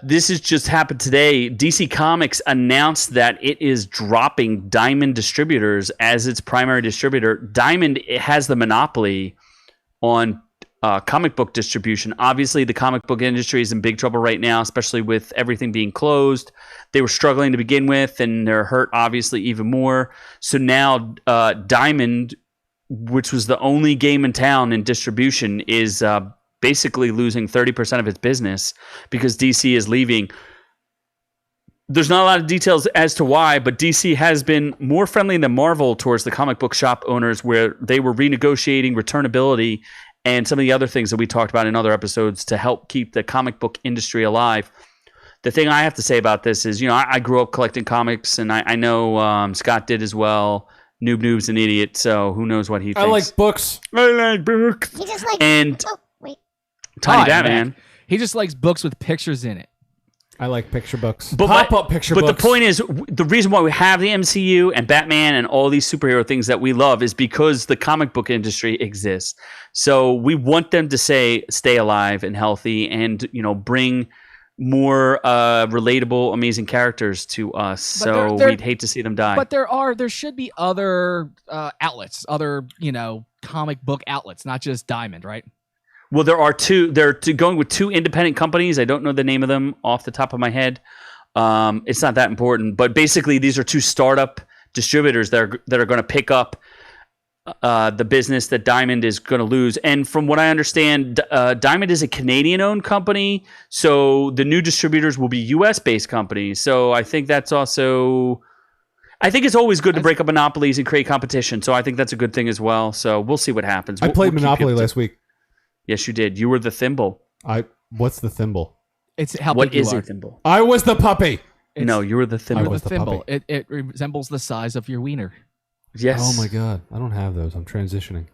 This has just happened today. DC Comics announced that it is dropping Diamond Distributors as its primary distributor. Diamond has the monopoly on comic book distribution. Obviously, the comic book industry is in big trouble right now, especially with everything being closed. They were struggling to begin with, and they're hurt, obviously, even more. So now Diamond, which was the only game in town in distribution, is basically losing 30% of its business because DC is leaving. There's not a lot of details as to why, but DC has been more friendly than Marvel towards the comic book shop owners, where they were renegotiating returnability and some of the other things that we talked about in other episodes to help keep the comic book industry alive. The thing I have to say about this is, I grew up collecting comics, and I know Scott did as well. Noob's an idiot, so who knows what he thinks. I like books. I like books. He just like And oh wait. Tiny Hi, Batman. Mac. He just likes books with pictures in it. I like picture books. But Pop-up picture But books. the point is, the reason why we have the MCU and Batman and all these superhero things that we love is because the comic book industry exists. So we want them to stay alive and healthy, and bring more relatable, amazing characters to us. But So they're- we'd hate to see them die. But there should be other outlets, other comic book outlets, not just Diamond, right? Well, there are two. They're going with two independent companies. I don't know the name of them off the top of my head. It's not that important. But basically, these are two startup distributors that are going to pick up the business that Diamond is going to lose. And from what I understand, Diamond is a Canadian-owned company, so the new distributors will be U.S.-based companies. So I think that's also... I think it's always good to break up monopolies and create competition. So I think that's a good thing as well. So we'll see what happens. I played We'll keep Monopoly you- last week. Yes, you did. You were the thimble. What's the thimble? It's how What big you is are. a thimble? I was the puppy. It's- No, you were the I thimble. was the the thimble. puppy. It resembles the size of your wiener. Yes. Oh my god, I don't have those. I'm transitioning.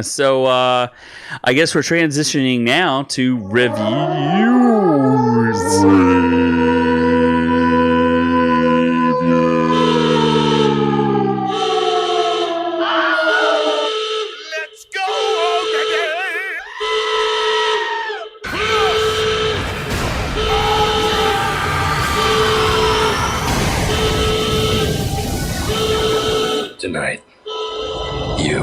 So I guess we're transitioning now to reviews. Let's go! Tonight. You.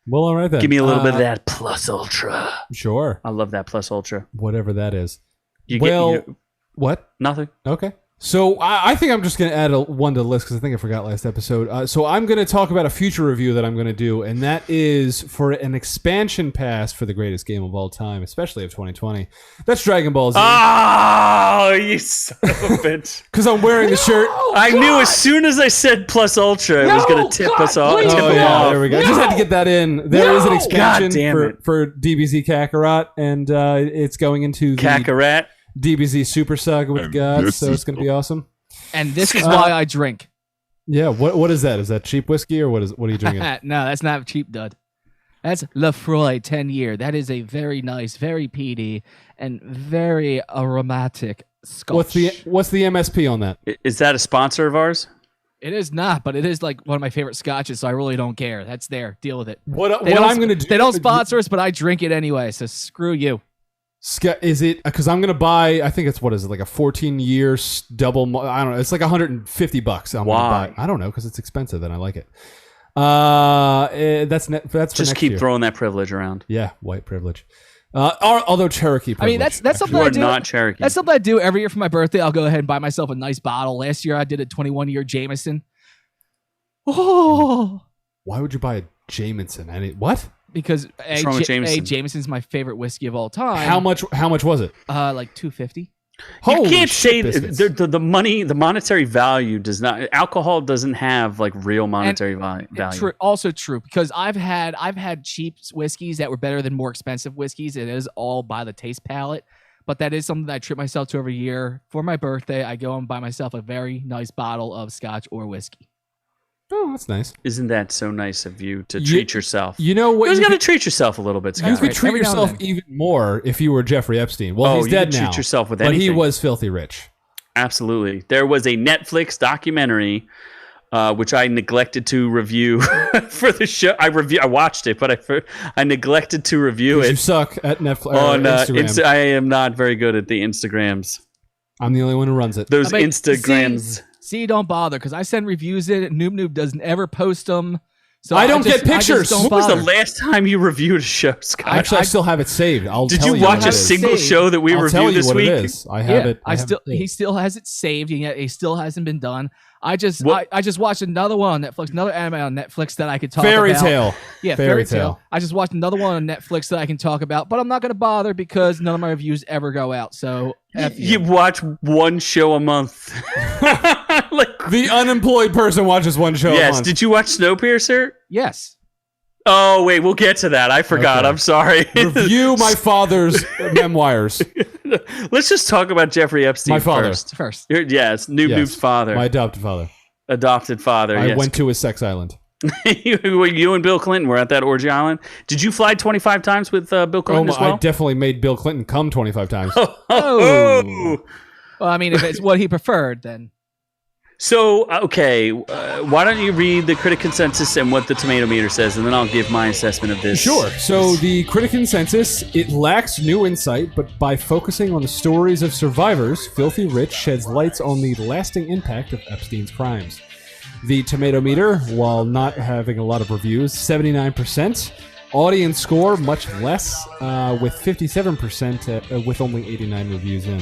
Well, all right then. Give me a little bit of that Plus Ultra. Sure. I love that Plus Ultra. Whatever that is. You what? Nothing. Okay. So I think I'm just going to add one to the list because I think I forgot last episode. So I'm going to talk about a future review that I'm going to do, and that is for an expansion pass for the greatest game of all time, especially of 2020. That's Dragon Ball Z. Oh, you son of a bitch. Because I'm wearing the shirt. I knew as soon as I said Plus Ultra, it was going to tip us off. Oh, yeah, there we go. I just had to get that in. There is an expansion God damn it. for DBZ Kakarot, and it's going into the Kakarot. DBZ Super Saga with God, so it's going to be awesome. And this is why I drink. Yeah, what is that? Is that cheap whiskey, or what are you drinking? No, that's not cheap, dud. That's Lefroy 10 year. That is a very nice, very peaty, and very aromatic scotch. What's the MSP on that? Is that a sponsor of ours? It is not, but it is like one of my favorite scotches, so I really don't care. That's there. Deal with it. What I'm going to do? They don't sponsor us, but I drink it anyway, so screw you. Is it because I'm gonna buy? I think it's like a 14-year double. I don't know. It's like $150. Why? I don't know because it's expensive and I like it. That's for Just next keep year. throwing that privilege around. Yeah, white privilege. Although Cherokee privilege. I mean, that's something You I are do. not Cherokee. That's something I do every year for my birthday. I'll go ahead and buy myself a nice bottle. Last year I did a 21-year Jameson. Oh, Why would you buy a Jameson? What? because wrong with Jameson? Jameson's my favorite whiskey of all time. How much was it? Like $250. You Holy can't say shit, biscuits. the money, the monetary value does not. Alcohol doesn't have like real monetary value. Also true, because I've had cheap whiskeys that were better than more expensive whiskeys. It is all by the taste palette, but that is something that I treat myself to every year. For my birthday, I go and buy myself a very nice bottle of scotch or whiskey. Oh, that's nice. Isn't that so nice of you to treat yourself? You know what? You got to treat yourself a little bit, You Scott. could treat Every now and yourself then. even more if you were Jeffrey Epstein. Well, he's you dead could now. treat yourself with but he anything. was filthy rich. Absolutely. There was a Netflix documentary, which I neglected to review for the show. I watched it, but I neglected to review You it suck at Netflix on Instagram. I am not very good at the Instagrams. I'm the only one who runs it. Those I mean, Instagrams. See, don't bother, because I send reviews in. Noob doesn't ever post them. So I don't get pictures. Don't When was the bother. last time you reviewed a show, Scott? Actually, I still have it saved. Did tell you watch what a it is. single show that we I'll tell reviewed you this what week? it is. I have it. He still has it saved, and yet it still hasn't been done. I just watched another one on Netflix, another anime on Netflix that I could talk Fairy about. Tale. Yeah, Fairy Tale. I just watched another one on Netflix that I can talk about, but I'm not going to bother because none of my reviews ever go out. So F You watch one show a month. The unemployed person watches one show a Yes. month. Did you watch Snowpiercer? Yes. Oh, wait. We'll get to that. I forgot. Okay. I'm sorry. Review my father's memoirs. Let's just talk about Jeffrey Epstein My father. First. Yes. Noob's father. My adopted father. Adopted father. I yes. went to his sex island. you and Bill Clinton were at that orgy island. Did you fly 25 times with Bill Clinton as well? I definitely made Bill Clinton come 25 times. Oh. Well, I mean, if it's what he preferred, then. So, okay, why don't you read the critic consensus and what the tomato meter says, and then I'll give my assessment of this. Sure. So the critic consensus, it lacks new insight, but by focusing on the stories of survivors, Filthy Rich sheds lights on the lasting impact of Epstein's crimes. The tomato meter, while not having a lot of reviews, 79%. Audience score, much less, with 57% with only 89 reviews in.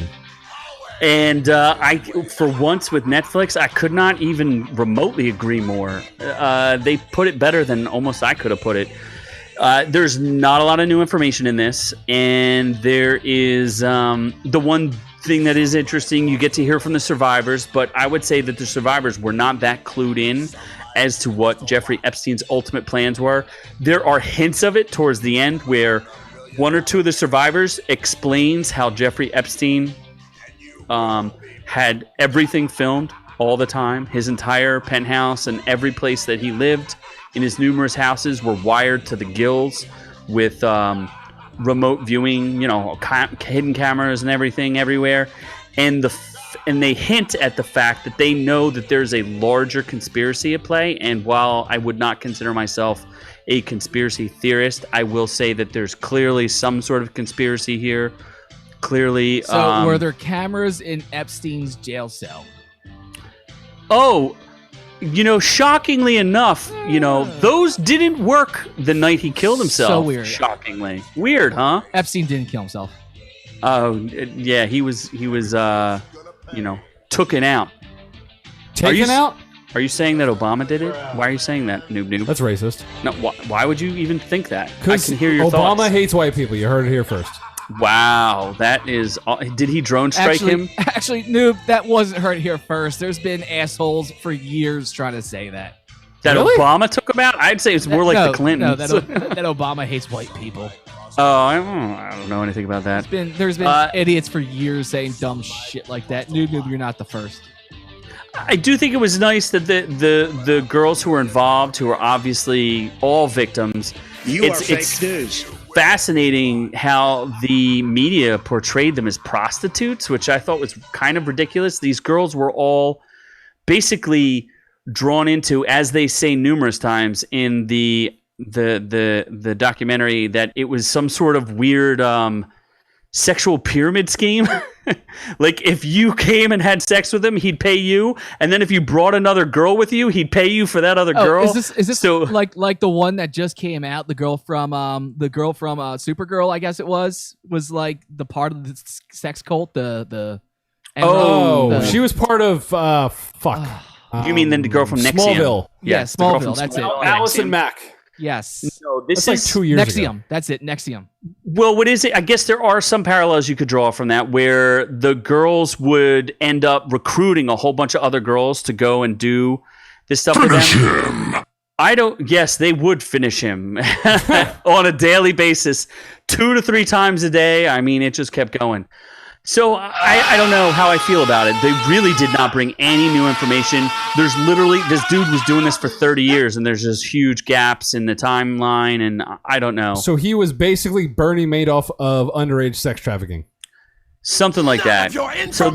And I, for once with Netflix, I could not even remotely agree more. They put it better than almost I could have put it. There's not a lot of new information in this, and there is the one thing that is interesting. You get to hear from the survivors, but I would say that the survivors were not that clued in as to what Jeffrey Epstein's ultimate plans were. There are hints of it towards the end where one or two of the survivors explains how Jeffrey Epstein had everything filmed all the time. His entire penthouse and every place that he lived in his numerous houses were wired to the gills with remote viewing, hidden cameras and everything everywhere. And they hint at the fact that they know that there's a larger conspiracy at play. And while I would not consider myself a conspiracy theorist, I will say that there's clearly some sort of conspiracy here. Clearly. Were there cameras in Epstein's jail cell? Oh, shockingly enough, those didn't work the night he killed himself. So weird. Shockingly. Weird, huh? Epstein didn't kill himself. Oh, yeah, he was tooken out. Taken out? Are you saying that Obama did it? Why are you saying that, noob? That's racist. No, why would you even think that? I Because can hear your Obama thoughts. hates white people. You heard it here first. Wow, that is... Did he drone strike him? Actually, noob, that wasn't heard here first. There's been assholes for years trying to say that. That Really? Obama took him out? I'd say it's more like the Clintons. No, that Obama hates white people. Oh, I don't know anything about that. There's been idiots for years saying dumb shit like that. Noob, you're not the first. I do think it was nice that the girls who were involved, who are obviously all victims, it's news. Fascinating how the media portrayed them as prostitutes, which I thought was kind of ridiculous. These girls were all basically drawn into, as they say numerous times in the documentary, that it was some sort of weird sexual pyramid scheme. Like if you came and had sex with him, he'd pay you, and then if you brought another girl with you, he'd pay you for that other girl. Is this so, like the one that just came out? The girl from Supergirl, I guess it was like the part of the sex cult. She was part of fuck. You mean the girl from NXIVM? Smallville? Yeah, Smallville. That's it. Allison Mack. Yes. No, this That's is like 2 years NXIVM. ago. That's it. NXIVM. Well, what is it? I guess there are some parallels you could draw from that, where the girls would end up recruiting a whole bunch of other girls to go and do this stuff with them. Yes, they would finish him on a daily basis, 2 to 3 times a day. I mean, it just kept going. So I don't know how I feel about it. They really did not bring any new information. There's literally, this dude was doing this for 30 years, and there's just huge gaps in the timeline, and I don't know. So he was basically Bernie Madoff of underage sex trafficking. Something like that. So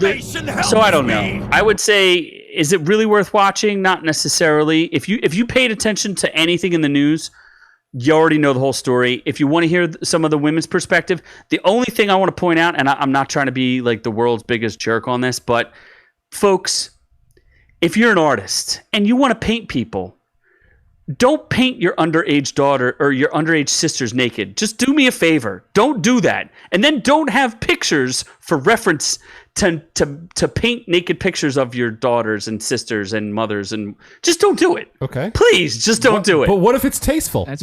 I don't know. I would say, is it really worth watching? Not necessarily. If you paid attention to anything in the news, you already know the whole story. If you want to hear some of the women's perspective, the only thing I want to point out, and I'm not trying to be like the world's biggest jerk on this, but folks, if you're an artist and you want to paint people, don't paint your underage daughter or your underage sisters naked. Just do me a favor. Don't do that. And then don't have pictures for reference to paint naked pictures of your daughters and sisters and mothers, and just don't do it. Okay. Please, just don't do it. But what if it's tasteful? That's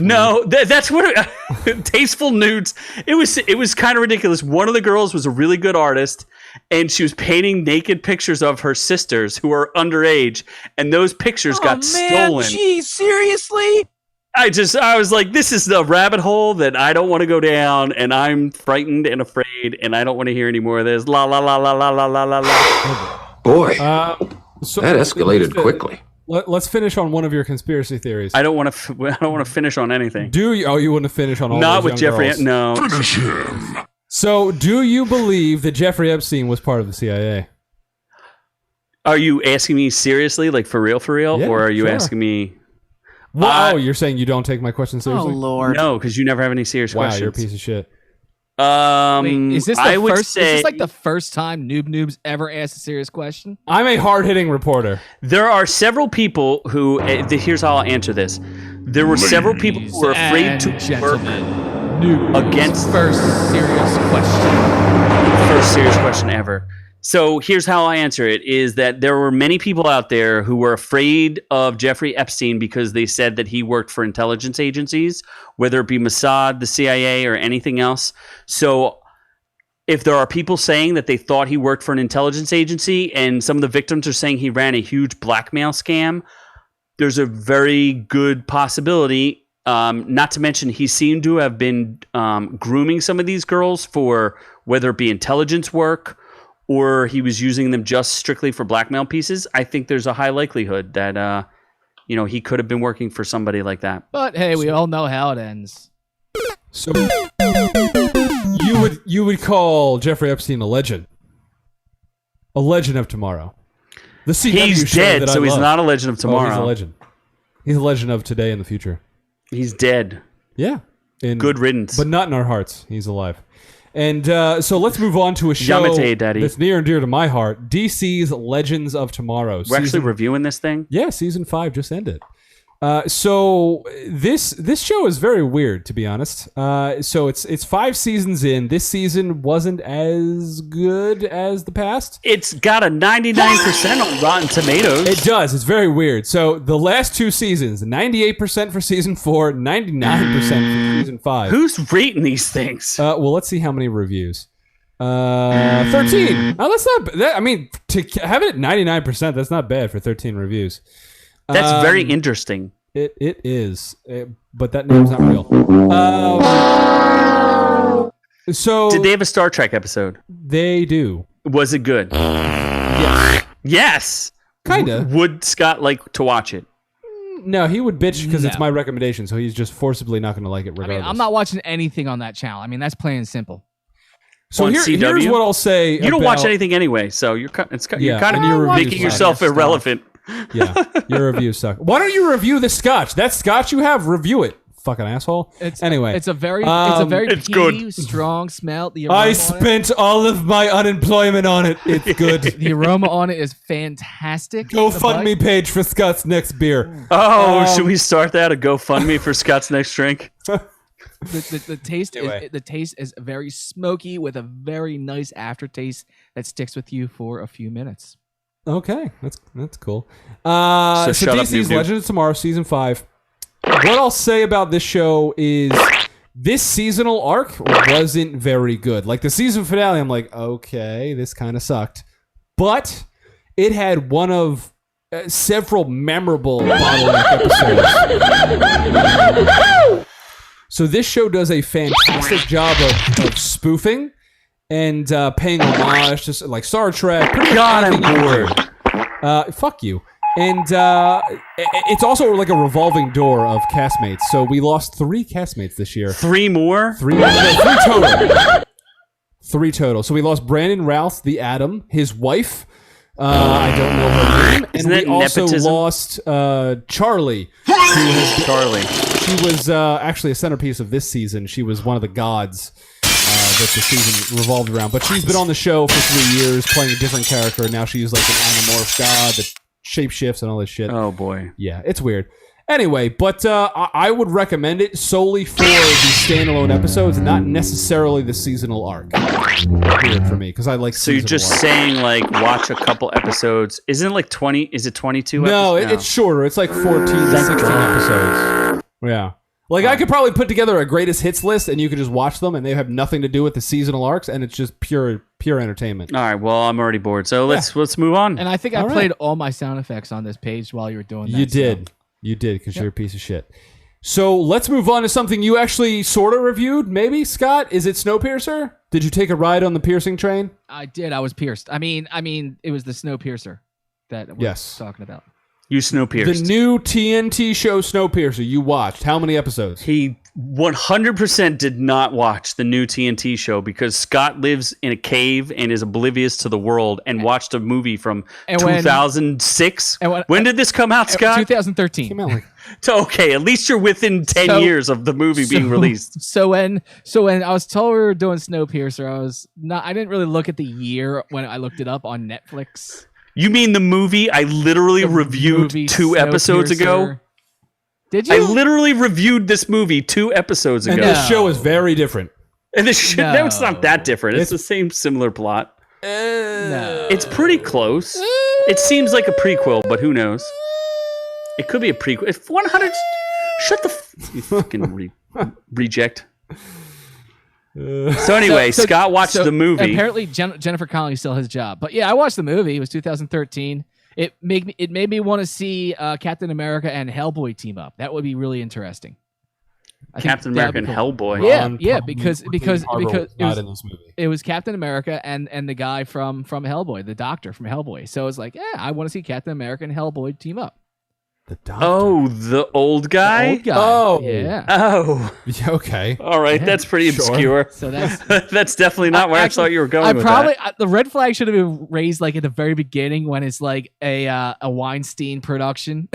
what tasteful nudes. It was kind of ridiculous. One of the girls was a really good artist, and she was painting naked pictures of her sisters who are underage, and those pictures got stolen. Geez, seriously? I was like, this is the rabbit hole that I don't want to go down, and I'm frightened and afraid, and I don't want to hear any more of this. La la la la la la la la. Boy, So that escalated quickly. Let's finish on one of your conspiracy theories. I don't want to finish on anything. Do you? Oh, you want to finish on all Not those with young Jeffrey. girls. No. Finish him. So, do you believe that Jeffrey Epstein was part of the CIA? Are you asking me seriously, like for real, Yeah, or are you sure. asking me? Wow, you're saying you don't take my question seriously? Oh Lord. No, because you never have any serious Wow, questions. you're a piece of shit. Wait, is this I the would first? say Is this like the first time Noob's ever asked a serious question? I'm a hard-hitting reporter. there are several people who. Here's how I'll answer this. There were several people who were afraid to work against First serious question. first serious question ever. So here's how I answer it, is that there were many people out there who were afraid of Jeffrey Epstein because they said that he worked for intelligence agencies, whether it be Mossad, the CIA, or anything else. So if there are people saying that they thought he worked for an intelligence agency, and some of the victims are saying he ran a huge blackmail scam, there's a very good possibility. Not to mention, he seemed to have been grooming some of these girls for whether it be intelligence work or he was using them just strictly for blackmail pieces. I think there's a high likelihood that he could have been working for somebody like that. But hey, we all know how it ends. So, you would call Jeffrey Epstein a legend of tomorrow. The CW He's show dead, that I so he's love. not a legend of tomorrow. Oh, he's a legend. He's a legend of today and the future. He's dead. Yeah. Good riddance. But not in our hearts. He's alive. And so let's move on to a show Yamate, Daddy. that's near and dear to my heart. DC's Legends of Tomorrow. We're actually reviewing this thing? Yeah, season 5 just ended. So this show is very weird, to be honest. So it's 5 seasons in. This season wasn't as good as the past. It's got a 99% on Rotten Tomatoes. It does. It's very weird. So the last 2 seasons, 98% for season 4, 99% for season 5. Who's rating these things? Well, let's see how many reviews. 13. Oh, that's not. I mean, to have it at 99%, that's not bad for 13 reviews. That's very interesting. It is, but that name's not real. So did they have a Star Trek episode? They do. Was it good? Yes. Yes. Kinda. Would Scott like to watch it? No, he would bitch because it's my recommendation, so he's just forcibly not going to like it regardless. I mean, I'm not watching anything on that channel. I mean, that's plain and simple. So On here's CW? what I'll say. You don't watch anything anyway, so you're kind of your making yourself irrelevant. Yeah, your reviews suck. Why don't you review the scotch? That scotch you have, review it. Fucking asshole. Anyway, it's a very it's peaty, good. strong smell. The aroma I on spent all of my unemployment on it. It's good. it, the aroma on it is fantastic. GoFundMe page for Scott's next beer. Oh, should we start that? A GoFundMe for Scott's next drink? The taste Anyway. the taste is very smoky with a very nice aftertaste that sticks with you for a few minutes. Okay, that's cool. So So shut up, DC's noob. Legends of Tomorrow, season 5. What I'll say about this show is this seasonal arc wasn't very good. Like the season finale, I'm like, okay, this kind of sucked. But it had one of several memorable bottleneck episodes. So this show does a fantastic job of spoofing and paying homage to like Star Trek. God, I'm bored. Fuck you. And it's also like a revolving door of castmates. So we lost 3 castmates this year. 3 more? 3 total. 3 total. So we lost Brandon Routh, the Atom, his wife. I don't know her name. And Isn't we that also nepotism? lost Charlie. Charlie. She was actually a centerpiece of this season. She was one of the gods that the season revolved around. But she's been on the show for 3 years, playing a different character. And now she's like an anamorph god that shapeshifts and all this shit. Oh, boy. Yeah, it's weird. Anyway, but I would recommend it solely for the standalone episodes, not necessarily the seasonal arc. Weird for me, because I like So you're just arc. saying, like, watch a couple episodes. Isn't it like 20? Is it 22 No, episodes? it's shorter. It's like 14 to 16 episodes. Yeah. Like, I could probably put together a greatest hits list, and you could just watch them, and they have nothing to do with the seasonal arcs, and it's just pure entertainment. All right, well, I'm already bored, so let's move on. And I think I All right. played all my sound effects on this page while you were doing that. You did. You did, because you're a piece of shit. So let's move on to something you actually sort of reviewed, maybe, Scott? Is it Snowpiercer? Did you take a ride on the piercing train? I did. I was pierced. I mean, it was the Snowpiercer that we're Yes. talking about. You Snowpiercer. The new TNT show Snowpiercer, you watched. How many episodes? He 100% did not watch the new TNT show because Scott lives in a cave and is oblivious to the world and watched a movie from And when- 2006. and When did this come out, Scott? 2013. Came out like So, okay, at least you're within 10 So- years of the movie being released. So when I was told we were doing Snowpiercer, I didn't really look at the year when I looked it up on Netflix. You mean the movie I literally The reviewed movie 2 episodes ago? Snowpiercer. Did you? I literally reviewed this movie 2 episodes ago. And this show is very different. And this shit, no, it's not that different. It's It's- the same similar plot. No. It's pretty close. It seems like a prequel, but who knows? It could be a prequel. If 100, shut the you fucking reject. So anyway, Scott watched the movie. Apparently, Jennifer Connelly still has a job. But yeah, I watched the movie. It was 2013. It made me want to see Captain America and Hellboy team up. That would be really interesting. I think Captain that'd America be and cool. Hellboy. Yeah, because not in this movie. it was Captain America and the guy from Hellboy, the doctor from Hellboy. So it's like, yeah, I want to see Captain America and Hellboy team up. The doctor. Oh, the old guy? The old guy. Oh. Yeah. Oh, Yeah, okay. all right. That's pretty Sure. obscure. So that's That's definitely not where I thought you were going with that. the red flag should have been raised like at the very beginning when it's like a Weinstein production.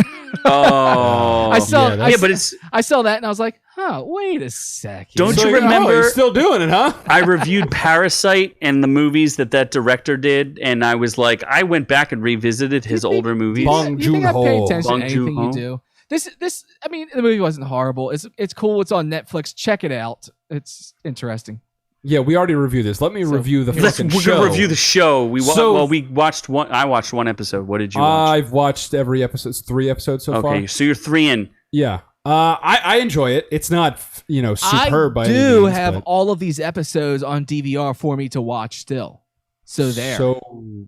Oh, I saw. yeah, I, but it's. I saw that and I was like, huh. Wait a second. Don't So you you're like, remember? Oh, he's still doing it, huh? I reviewed Parasite and the movies that director did, and I was like, I went back and revisited his older movies. Bong You think I pay Joon-ho. attention Bong to anything Joon-ho. you do? This. I mean, the movie wasn't horrible. It's cool. It's on Netflix. Check it out. It's interesting. Yeah, we already reviewed this. Let me review the We're fucking show. gonna review the show. We So- we watched one. I watched one episode. What did you watch? I've watched every episode. It's 3 episodes so far. Okay, so you're 3 in. Yeah. I enjoy it. It's not, superb by I any do means, have but- all of these episodes on DVR for me to watch still. So there. So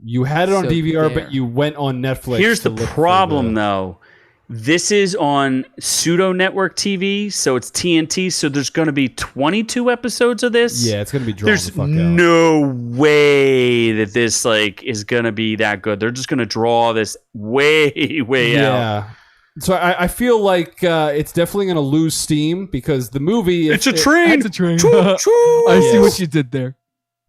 you had it on So DVR, there. but you went on Netflix. Here's to the look for problem, though. This is on pseudo network TV, so it's TNT. So there's going to be 22 episodes of this. Yeah, it's gonna be drawn There's the fuck out. no way that this is going to be that good. They're just going to draw this way out. Yeah. So I feel like it's definitely going to lose steam because the movie. It's a train. That's a train. Choo, choo. I see Yes. what you did there.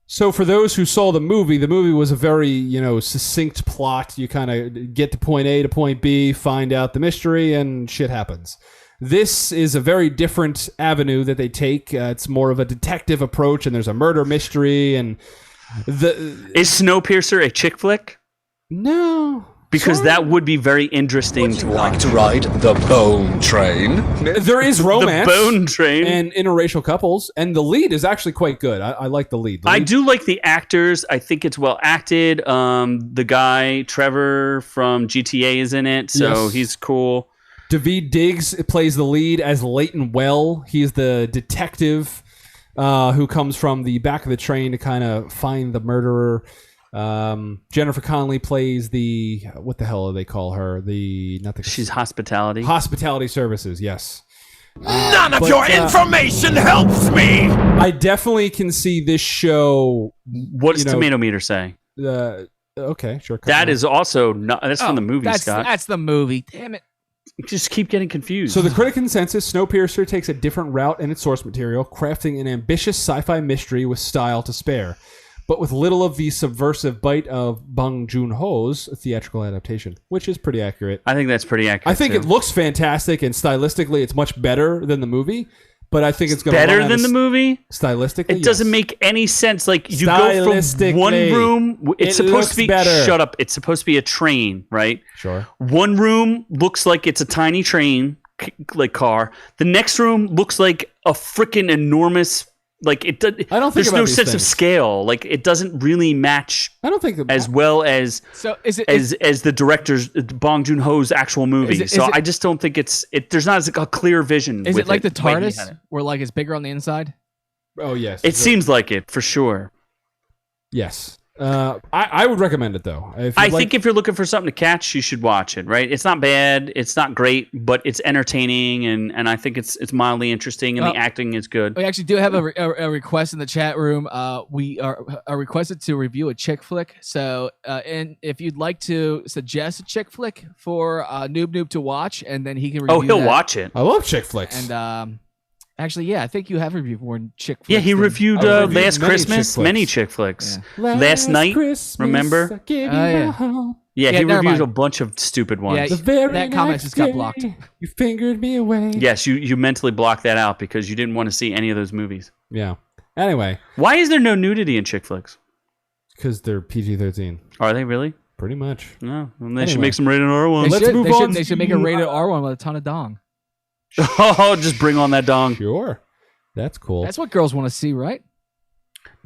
So for those who saw the movie was a very, succinct plot. You kind of get to point A to point B, find out the mystery, and shit happens. This is a very different avenue that they take. It's more of a detective approach, and there's a murder mystery, and Is Snowpiercer a chick flick? No. Because that would be very interesting to watch. to ride the bone train? There is romance. The Bone Train. And interracial couples, and the lead is actually quite good. I like the lead. I do like the actors. I think it's well acted. The guy Trevor from GTA is in it, so Yes. he's cool. Daveed Diggs plays the lead as Leighton Well. He's the detective who comes from the back of the train to kind of find the murderer. Jennifer Connelly plays the what the hell do they call her? She's hospitality. Hospitality services. Yes. None of but, your information helps me! I definitely can see this show. What does Tomato Meter say? Okay, sure. That is also not. That's from the movie, Scott. That's the movie. Damn it. You just keep getting confused. So the critic consensus: Snowpiercer takes a different route in its source material, crafting an ambitious sci-fi mystery with style to spare, but with little of the subversive bite of Bong Joon-ho's theatrical adaptation, which is pretty accurate. I think that's pretty accurate. I think too. it looks fantastic, and stylistically, it's much better than the movie. But I think it's going to better than the movie. Stylistically, It doesn't yes. make any sense. Like you go from Stylistically, one room. It's it supposed looks to be. better. Shut up. It's supposed to be a train, right? Sure. One room looks like it's a tiny train, like car. The next room looks like a freaking enormous. Like it does. I don't think there's about no these sense of things. scale. Like it doesn't really match I don't think as well as So is it as the director's Bong Joon-ho's actual movie. Is it- So is it- I just don't think it's. There's not a clear vision. is with it like the way he TARDIS had it. where like it's bigger on the inside? Oh yes. It seems like it for sure. Yes. I would recommend it though. I think if you're looking for something to catch, you should watch it. Right? It's not bad. It's not great, but it's entertaining, and I think it's mildly interesting, and the acting is good. We actually do have a request in the chat room. We are requested to review a chick flick. So, and if you'd like to suggest a chick flick for Noob to watch, and then he can review. Oh, he'll that. watch it. I love chick flicks. And actually, yeah, I think you have reviewed more chick flicks. Yeah, he than- reviewed reviewed Last many Christmas, chick flicks. many chick flicks. Yeah. Last Night, remember? I gave you Oh, yeah. my heart. Yeah, Yeah, he never reviewed mind. a bunch of stupid ones. Yeah, The very that comment next just got day, blocked. You fingered me away. Yes, you mentally blocked that out because you didn't want to see any of those movies. Yeah. Anyway, Why is there no nudity in chick flicks? because they're PG-13, Are they really? pretty much. No, well, they should Anyway. make some rated R They ones. Let's should, move they on Should, they should make a to- rated R1 with a ton of dong. Oh, just bring on that dong. Sure. That's cool. That's what girls want to see, right?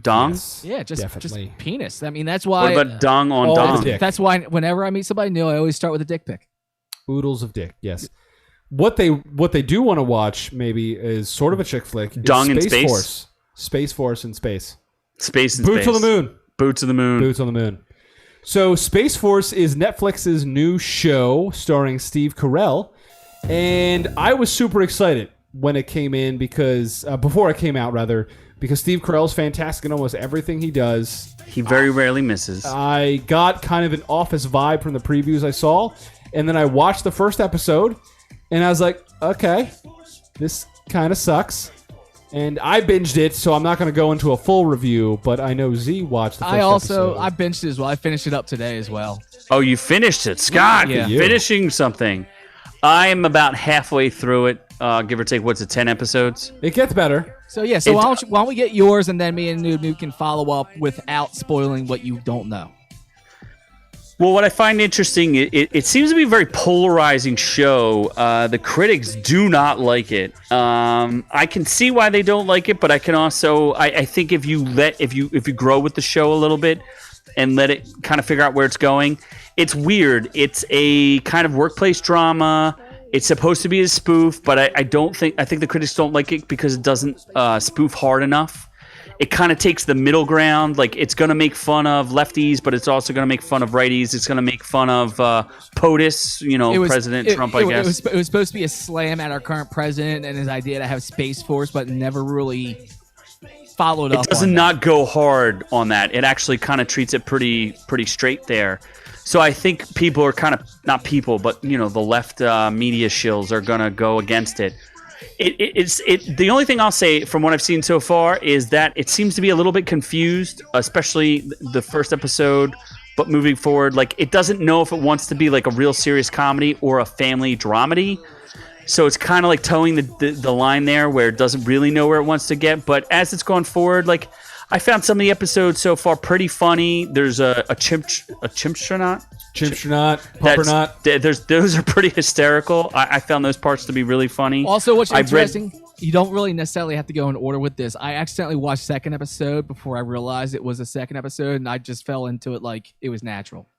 Dong? Yes, Yeah, just definitely. penis. I mean, that's What why. about dong on Oh, dong? dick. That's why whenever I meet somebody new, I always start with a dick pic. Oodles of dick. Yes. What they do want to watch maybe is sort of a chick flick. is Dong in space? Force. Space Force in space. Space and Boots space. on the moon. Boots on the moon. Boots on the moon. So Space Force is Netflix's new show starring Steve Carell, and I was super excited when it came in because before it came out rather because Steve Carell's fantastic in almost everything he does. He very rarely misses. I got kind of an Office vibe from the previews I saw, and then I watched the first episode, and I was like, okay, this kind of sucks. And I binged it, so I'm not going to go into a full review, but I know Z watched the first episode. I benched it as well. I finished it up today as well. Oh, you finished it, Scott. Yeah. You. Finishing something. I am about halfway through it, give or take. What's it, 10 episodes? It gets better. So yeah, so why don't we get yours, and then me and Noob can follow up without spoiling what you don't know. Well, what I find interesting, it seems to be a very polarizing show. The critics do not like it. I can see why they don't like it, but I can also, I think if you grow with the show a little bit and let it kind of figure out where it's going, it's weird. It's a kind of workplace drama. It's supposed to be a spoof, but I think the critics don't like it because it doesn't spoof hard enough. It kind of takes the middle ground. Like, it's going to make fun of lefties, but it's also going to make fun of righties. It's going to make fun of POTUS, President Trump, I guess. It was supposed to be a slam at our current president and his idea to have Space Force, but never really followed up on it. It does not go hard on that. It actually kind of treats it pretty straight there. So I think people are kind of, not people, but, the left media shills are going to go against it. The only thing I'll say from what I've seen so far is that it seems to be a little bit confused, especially the first episode. But moving forward, like, it doesn't know if it wants to be like a real serious comedy or a family dramedy. So it's kind of like towing the line there where it doesn't really know where it wants to get. But as it's gone forward, like, I found some of the episodes so far pretty funny. There's a chimpstronaut, puppernaut. Those are pretty hysterical. I found those parts to be really funny. Also, what's interesting, you don't really necessarily have to go in order with this. I accidentally watched second episode before I realized it was a second episode, and I just fell into it like it was natural.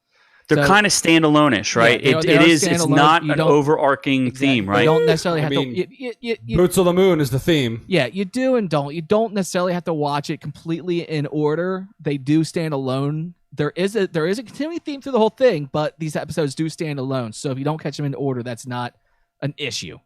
They're kind of standalone-ish, right? Yeah, it's not an overarching theme, right? You don't necessarily have to... Boots on the Moon is the theme. Yeah, you do and don't. You don't necessarily have to watch it completely in order. They do stand alone. There is a continuing theme through the whole thing, but these episodes do stand alone. So if you don't catch them in order, that's not an issue.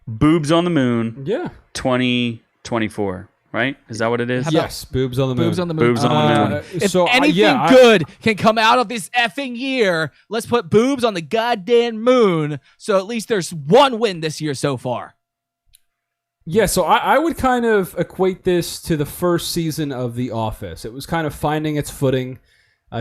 Boobs on the Moon. Yeah. 2024. Right? Is that what it is? Yes, Boobs on the Moon. Boobs on the Moon. Boobs on the Moon. If anything good can come out of this effing year, let's put boobs on the goddamn moon. So at least there's one win this year so far. Yeah, so I would kind of equate this to the first season of The Office. It was kind of finding its footing.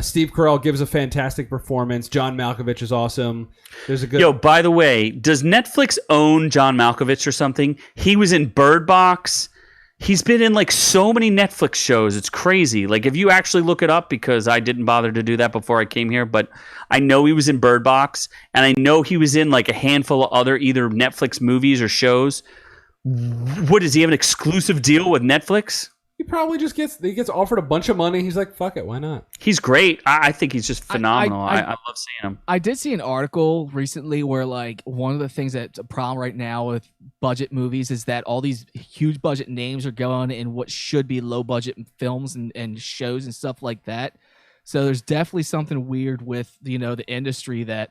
Steve Carell gives a fantastic performance. John Malkovich is awesome. There's a good. Yo, by the way, does Netflix own John Malkovich or something? He was in Bird Box. He's been in like so many Netflix shows. It's crazy. Like, if you actually look it up, because I didn't bother to do that before I came here, but I know he was in Bird Box, and I know he was in like a handful of other either Netflix movies or shows. What, does he have an exclusive deal with Netflix? He probably just gets offered a bunch of money. He's like, fuck it, why not? He's great. I think he's just phenomenal. I love seeing him. I did see an article recently where, like, one of the things that's a problem right now with budget movies is that all these huge budget names are going in what should be low budget films and shows and stuff like that. So there's definitely something weird with, the industry that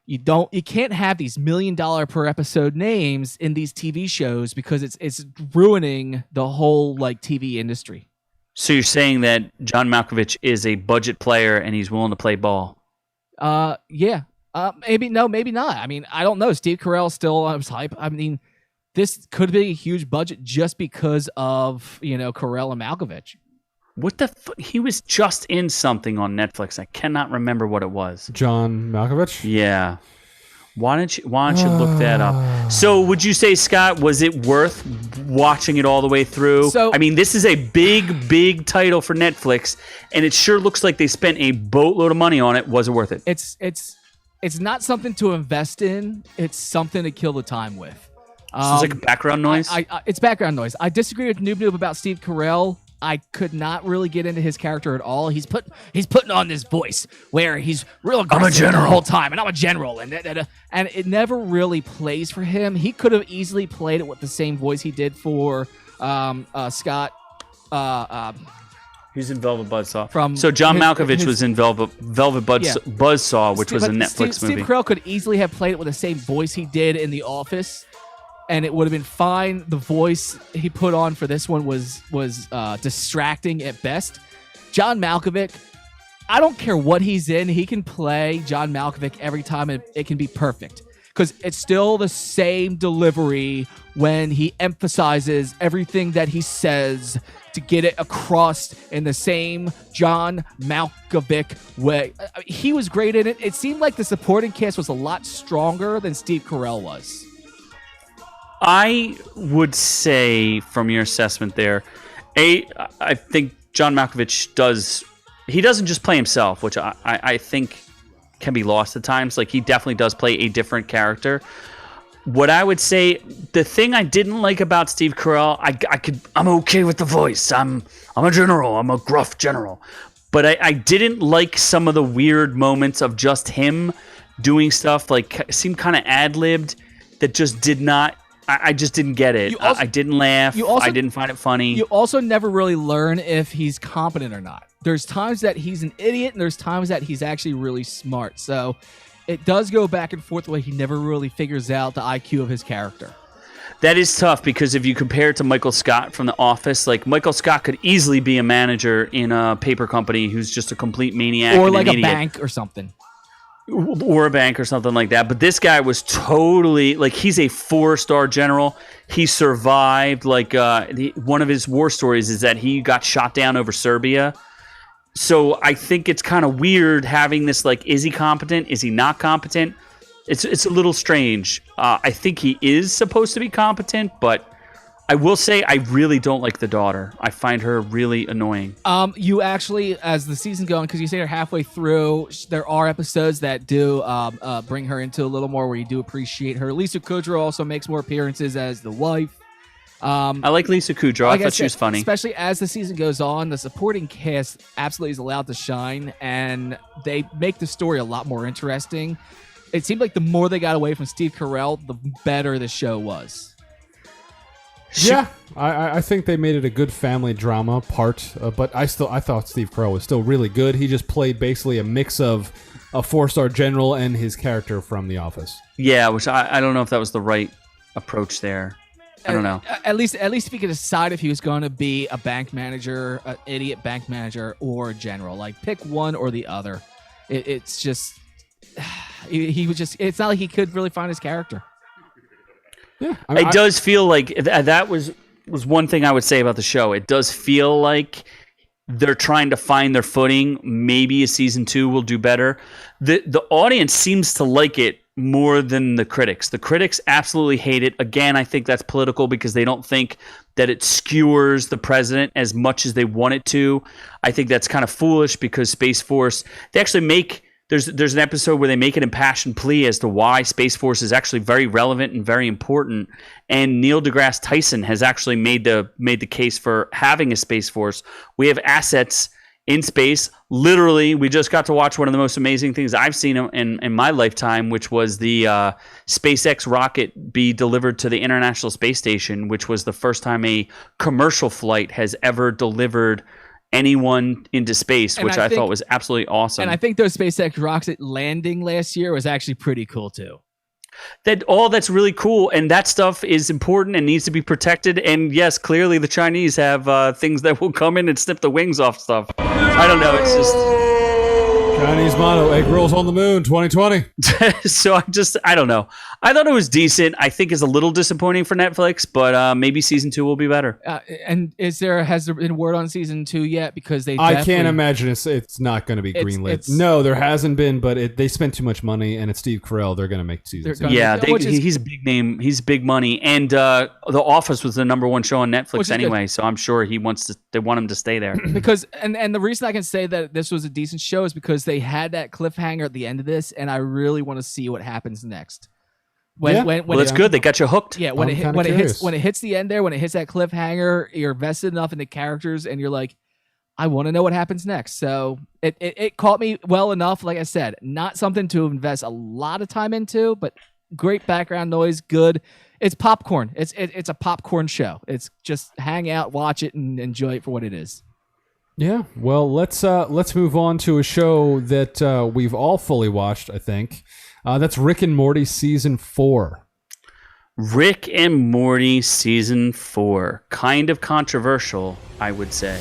you can't have these $1 million per episode names in these TV shows because it's ruining the whole like TV industry. So you're saying that John Malkovich is a budget player and he's willing to play ball? Yeah. Maybe no, maybe not. I mean, I don't know. Steve Carell still was hype. I mean, this could be a huge budget just because of Carell and Malkovich. What the he was just in something on Netflix. I cannot remember what it was. John Malkovich? Yeah. Why don't you look that up? So would you say, Scott, was it worth watching it all the way through? So, I mean, this is a big title for Netflix, and it sure looks like they spent a boatload of money on it. Was it worth it? It's not something to invest in. It's something to kill the time with. So it's like a background noise? It's background noise. I disagree with Noob about Steve Carell. I could not really get into his character at all. He's putting on this voice where he's real aggressive the whole time, and I'm a general, and it never really plays for him. He could have easily played it with the same voice he did for Scott. He's in Velvet Buzzsaw. So John Malkovich was in Velvet Buzzsaw, which was a Netflix movie. Steve Carell could easily have played it with the same voice he did in The Office. And it would have been fine. The voice he put on for this one was distracting at best. John Malkovich, I don't care what he's in. He can play John Malkovich every time, and it can be perfect. because it's still the same delivery when he emphasizes everything that he says to get it across in the same John Malkovich way. He was great in it. It seemed like the supporting cast was a lot stronger than Steve Carell was. I would say, from your assessment there, I think John Malkovich doesn't just play himself, which I think can be lost at times. Like, he definitely does play a different character. What I would say, the thing I didn't like about Steve Carell, I'm okay with the voice. I'm a general. I'm a gruff general. But I didn't like some of the weird moments of just him doing stuff, like, seemed kind of ad-libbed, that just did not... I just didn't get it. I didn't laugh. I didn't find it funny. You also never really learn if he's competent or not. There's times that he's an idiot, and there's times that he's actually really smart. So it does go back and forth where he never really figures out the IQ of his character. That is tough, because if you compare it to Michael Scott from The Office, like, Michael Scott could easily be a manager in a paper company who's just a complete maniac. Or like an a idiot. bank or something. Or a bank or something like that. But this guy was totally, like, he's a 4-star general. He survived. Like, one of his war stories is that he got shot down over Serbia. So I think it's kind of weird having this, like, is he competent? Is he not competent? It's a little strange. I think he is supposed to be competent, but I will say I really don't like the daughter. I find her really annoying. You actually, as the season's going, because you say you're halfway through, there are episodes that do bring her into a little more where you do appreciate her. Lisa Kudrow also makes more appearances as the wife. I like Lisa Kudrow. I thought she was funny. Especially as the season goes on, the supporting cast absolutely is allowed to shine, and they make the story a lot more interesting. It seemed like the more they got away from Steve Carell, the better the show was. Yeah, I think they made it a good family drama part, but I thought Steve Carell was still really good. He just played basically a mix of a 4-star general and his character from The Office. Yeah, which I don't know if that was the right approach there. I don't know. At least if you could decide if he was going to be a bank manager, an idiot bank manager, or a general, like, pick one or the other. It's just he was just. It's not like he could really find his character. Yeah, it does feel like that was one thing I would say about the show. It does feel like they're trying to find their footing. Maybe a season 2 will do better. The audience seems to like it more than the critics. The critics absolutely hate it. Again, I think that's political because they don't think that it skewers the president as much as they want it to. I think that's kind of foolish because Space Force, they actually make... There's an episode where they make an impassioned plea as to why Space Force is actually very relevant and very important. And Neil deGrasse Tyson has actually made the case for having a Space Force. We have assets in space. Literally, we just got to watch one of the most amazing things I've seen in my lifetime, which was the SpaceX rocket be delivered to the International Space Station, which was the first time a commercial flight has ever delivered anyone into space, which I thought was absolutely awesome. And I think those SpaceX rocket landing last year was actually pretty cool too. That's really cool, and that stuff is important and needs to be protected. And yes, clearly the Chinese have things that will come in and snip the wings off stuff. I don't know. It's just Chinese motto: egg rolls on the moon, 2020. So I don't know. I thought it was decent. I think it's a little disappointing for Netflix, but maybe season 2 will be better. And has there been word on season 2 yet? Because I can't imagine it's not going to be greenlit. No, there hasn't been, but they spent too much money, and it's Steve Carell. They're going to make season 2. Yeah, he's a big name. He's big money, and The Office was the #1 show on Netflix anyway. So I'm sure they want him to stay there. Because and the reason I can say that this was a decent show is because they had that cliffhanger at the end of this, and I really want to see what happens next. When it's good. They got you hooked. Yeah, when it hits the end there, when it hits that cliffhanger, you're vested enough in the characters, and you're like, I want to know what happens next. So it caught me well enough. Like I said, not something to invest a lot of time into, but great background noise, good. It's popcorn. It's a popcorn show. It's just hang out, watch it, and enjoy it for what it is. Yeah, well, let's move on to a show that we've all fully watched, I think. That's Rick and Morty Season 4. Rick and Morty Season 4. Kind of controversial, I would say.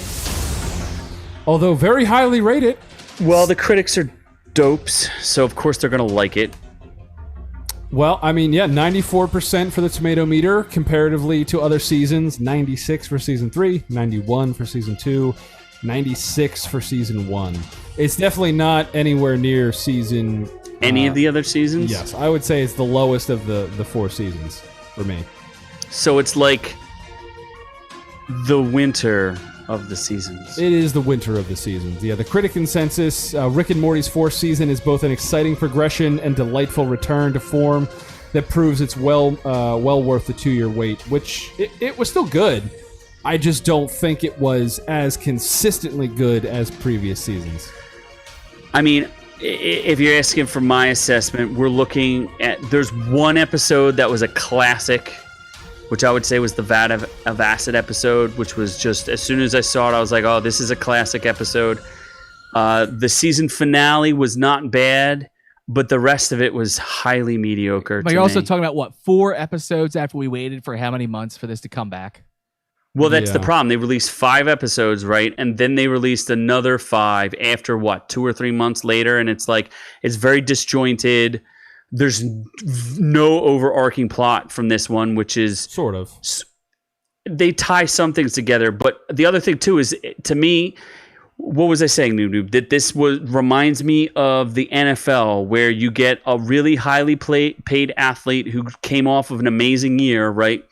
Although very highly rated. Well, the critics are dopes, so of course they're going to like it. Well, I mean, yeah, 94% for the tomato meter comparatively to other seasons. 96 for season 3, 91 for season 2, 96 for season 1. It's definitely not anywhere near season... Any of the other seasons? Yes, I would say it's the lowest of the 4 seasons for me. So it's like the winter of the seasons. It is the winter of the seasons. Yeah, the critic consensus, Rick and Morty's 4th season is both an exciting progression and delightful return to form that proves it's well worth the 2-year wait, which it was still good. I just don't think it was as consistently good as previous seasons. I mean, if you're asking for my assessment, we're looking at... There's one episode that was a classic, which I would say was the Vat of Acid episode, which was just, as soon as I saw it, I was like, oh, this is a classic episode. The season finale was not bad, but the rest of it was highly mediocre. But you're also talking about, what, 4 episodes after we waited for how many months for this to come back? Well, that's the problem. They released 5 episodes, right? And then they released another 5 after, what, 2 or 3 months later? And it's like, it's very disjointed. There's no overarching plot from this one, which is... Sort of. They tie some things together. But the other thing, too, is, to me, what was I saying, Noob? That this reminds me of the NFL, where you get a really highly paid athlete who came off of an amazing year, right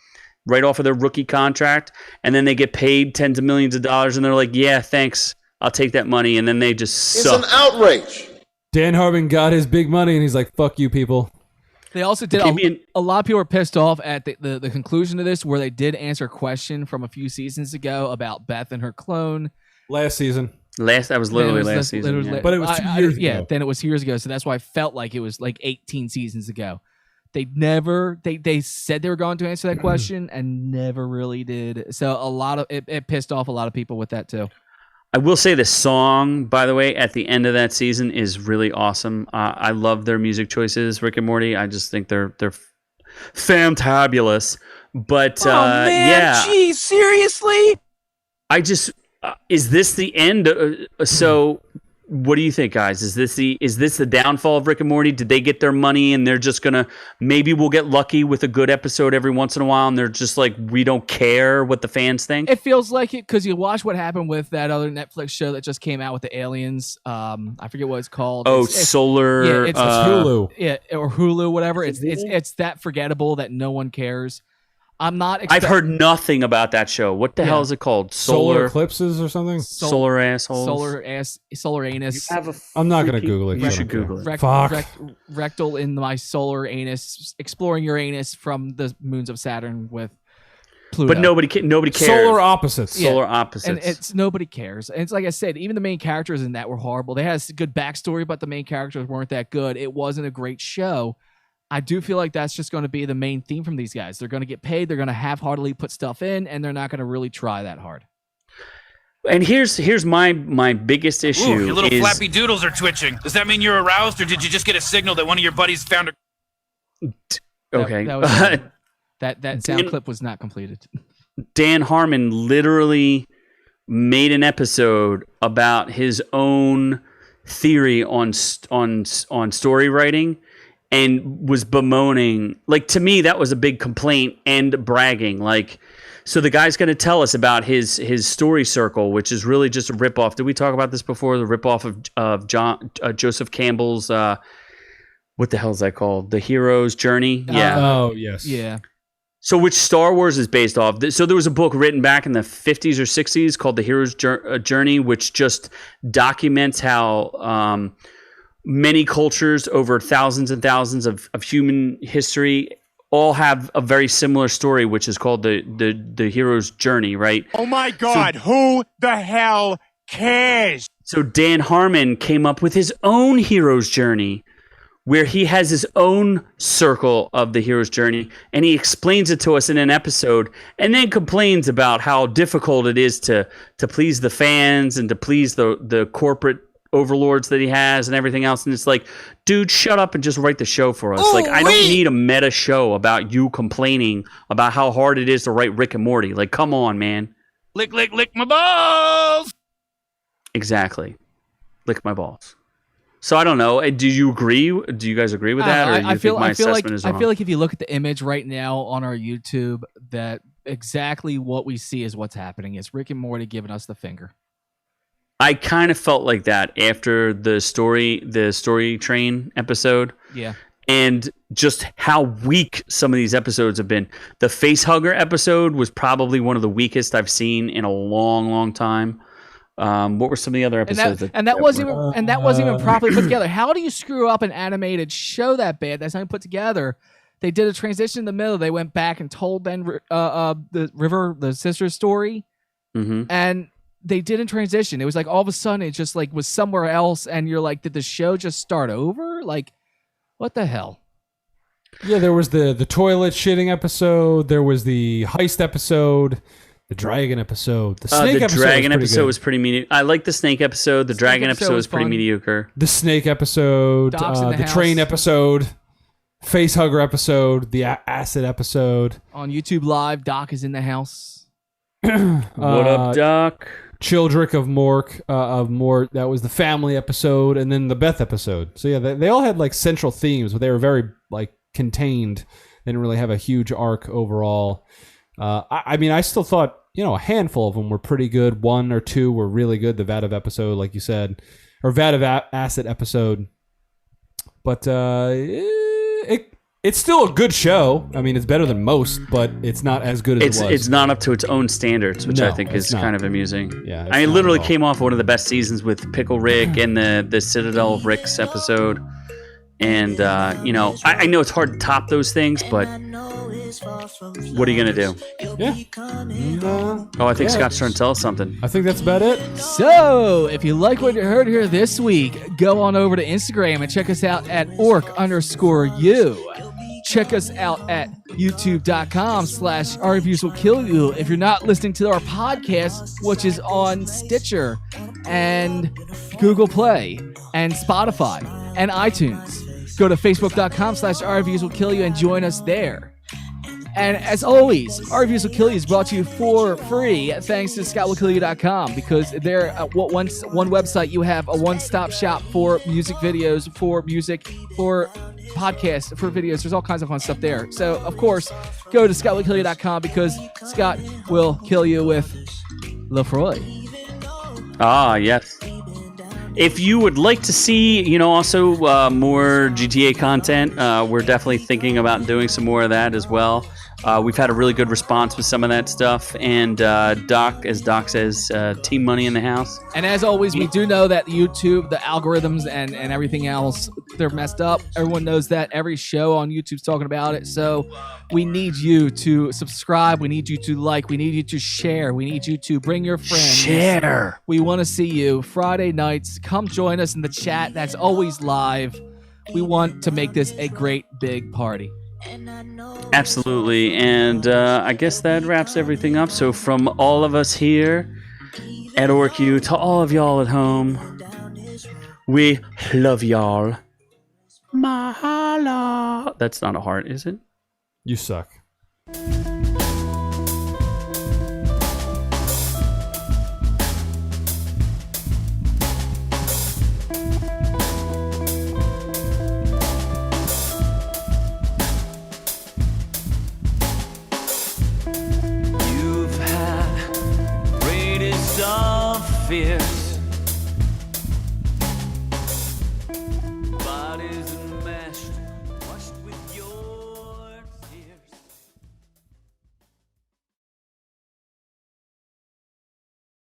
off of their rookie contract, and then they get paid tens of millions of dollars, and they're like, yeah, thanks, I'll take that money, and then they just suck. It's an outrage. Dan Harmon got his big money, and he's like, fuck you, people. They also did... A lot of people were pissed off at the conclusion of this, where they did answer a question from a few seasons ago about Beth and her clone. Last season. That was literally last season. But it was 2 years ago. Yeah, then it was years ago, so that's why I felt like it was like 18 seasons ago. They said they were going to answer that question and never really did. So a lot of it pissed off a lot of people with that too. I will say the song, by the way, at the end of that season is really awesome. I love their music choices, Rick and Morty. I just think they're fantabulous. But Geez, seriously? I just is this the end? So what do you think, guys? Is this the downfall of Rick and Morty? Did they get their money and they're just gonna, maybe we'll get lucky with a good episode every once in a while, and they're just like, we don't care what the fans think? It feels like it, because you watch what happened with that other Netflix show that just came out with the aliens. I forget what it's called. Solar. Yeah, it's Hulu. Yeah, or Hulu, whatever. It's that forgettable that no one cares. I'm not. I've heard nothing about that show. What the hell is it called? Solar eclipses or something? Solar assholes. Solar anus. I'm not gonna Google it. You should Google it. Rectal in my solar anus, exploring Uranus from the moons of Saturn with Pluto. But nobody cares. Solar opposites. Yeah. Solar opposites. And it's nobody cares. And it's like I said, even the main characters in that were horrible. They had a good backstory, but the main characters weren't that good. It wasn't a great show. I do feel like that's just going to be the main theme from these guys. They're going to get paid. They're going to half-heartedly put stuff in, and they're not going to really try that hard. And here's my biggest issue. Ooh, your little flappy doodles are twitching. Does that mean you're aroused, or did you just get a signal that one of your buddies found a... Okay. That sound clip was not completed. Dan Harmon literally made an episode about his own theory on story writing, and was bemoaning, like, to me that was a big complaint and bragging, like, so the guy's going to tell us about his story circle, which is really just a ripoff. Did we talk about this before? The ripoff of Joseph Campbell's what the hell is that called? The Hero's Journey. Yeah. Oh yes. Yeah. So which Star Wars is based off. So there was a book written back in the 50s or 60s called The Hero's Journey, which just documents how many cultures over thousands and thousands of human history all have a very similar story, which is called the hero's journey, right? Oh my God, who the hell cares? So Dan Harmon came up with his own hero's journey, where he has his own circle of the hero's journey, and he explains it to us in an episode, and then complains about how difficult it is to please the fans and to please the corporate overlords that he has and everything else. And it's like, dude, shut up and just write the show for us. I don't need a meta show about you complaining about how hard it is to write Rick and Morty. Like, come on, man. Lick my balls. Exactly. Lick my balls. So I don't know. Do you agree? Do you guys agree with that, or do you think my assessment is wrong? I feel like if you look at the image right now on our YouTube, that exactly what we see is what's happening. It's Rick and Morty giving us the finger. I kind of felt like that after the story train episode. Yeah. And just how weak some of these episodes have been. The face hugger episode was probably one of the weakest I've seen in a long, long time. What were some of the other episodes? And that wasn't even properly put together. How do you screw up an animated show that bad? That's not even put together. They did a transition in the middle. They went back and told the sister's story, and they didn't transition. It was like all of a sudden it just like was somewhere else, and you're like, did the show just start over? Like, what the hell? Yeah, there was the toilet shitting episode. There was the heist episode. The dragon episode. The snake episode. The dragon episode was pretty mediocre. I like the snake episode. The dragon episode was pretty mediocre. The snake episode. The train episode. Face hugger episode. The acid episode. On YouTube Live, Doc is in the house. What up, Doc? Childrick of Mort. That was the family episode, and then the Beth episode. So yeah, they all had like central themes, but they were very like contained. They didn't really have a huge arc overall. I mean, I still thought, a handful of them were pretty good. One or two were really good. The Vat of episode, like you said, or Vat of Acid episode. But it's still a good show. I mean, it's better than most, but it's not as good as it was. It's not up to its own standards, which I think is kind of amusing. Yeah, I literally came off one of the best seasons with Pickle Rick and the Citadel of Rick's episode. And, I know it's hard to top those things, but what are you going to do? Yeah. I think Scott's trying to tell us something. I think that's about it. So, if you like what you heard here this week, go on over to Instagram and check us out at OrkU. Check us out at youtube.com/OurReviewsWillKillYou. If you're not listening to our podcast, which is on Stitcher and Google Play and Spotify and iTunes, go to facebook.com/OurReviewsWillKillYou and join us there. And as always, Our Reviews Will Kill You is brought to you for free thanks to ScottWillKillYou.com, because they're one website. You have a one-stop shop for music videos, for podcasts, for videos. There's all kinds of fun stuff there. So, of course, go to ScottWillKillYou.com, because Scott will kill you with Lefroy. Ah, yes. If you would like to see, also more GTA content, we're definitely thinking about doing some more of that as well. We've had a really good response with some of that stuff. And Doc, as Doc says, team money in the house. And as always, we do know that YouTube, the algorithms and everything else, they're messed up. Everyone knows that. Every show on YouTube's talking about it. So we need you to subscribe. We need you to like. We need you to share. We need you to bring your friends. Share. We want to see you Friday nights. Come join us in the chat. That's always live. We want to make this a great big party. Absolutely. And I guess that wraps everything up. So from all of us here at OrkU to all of y'all at home, we love y'all. Mahalo. That's not a heart, is it? You suck.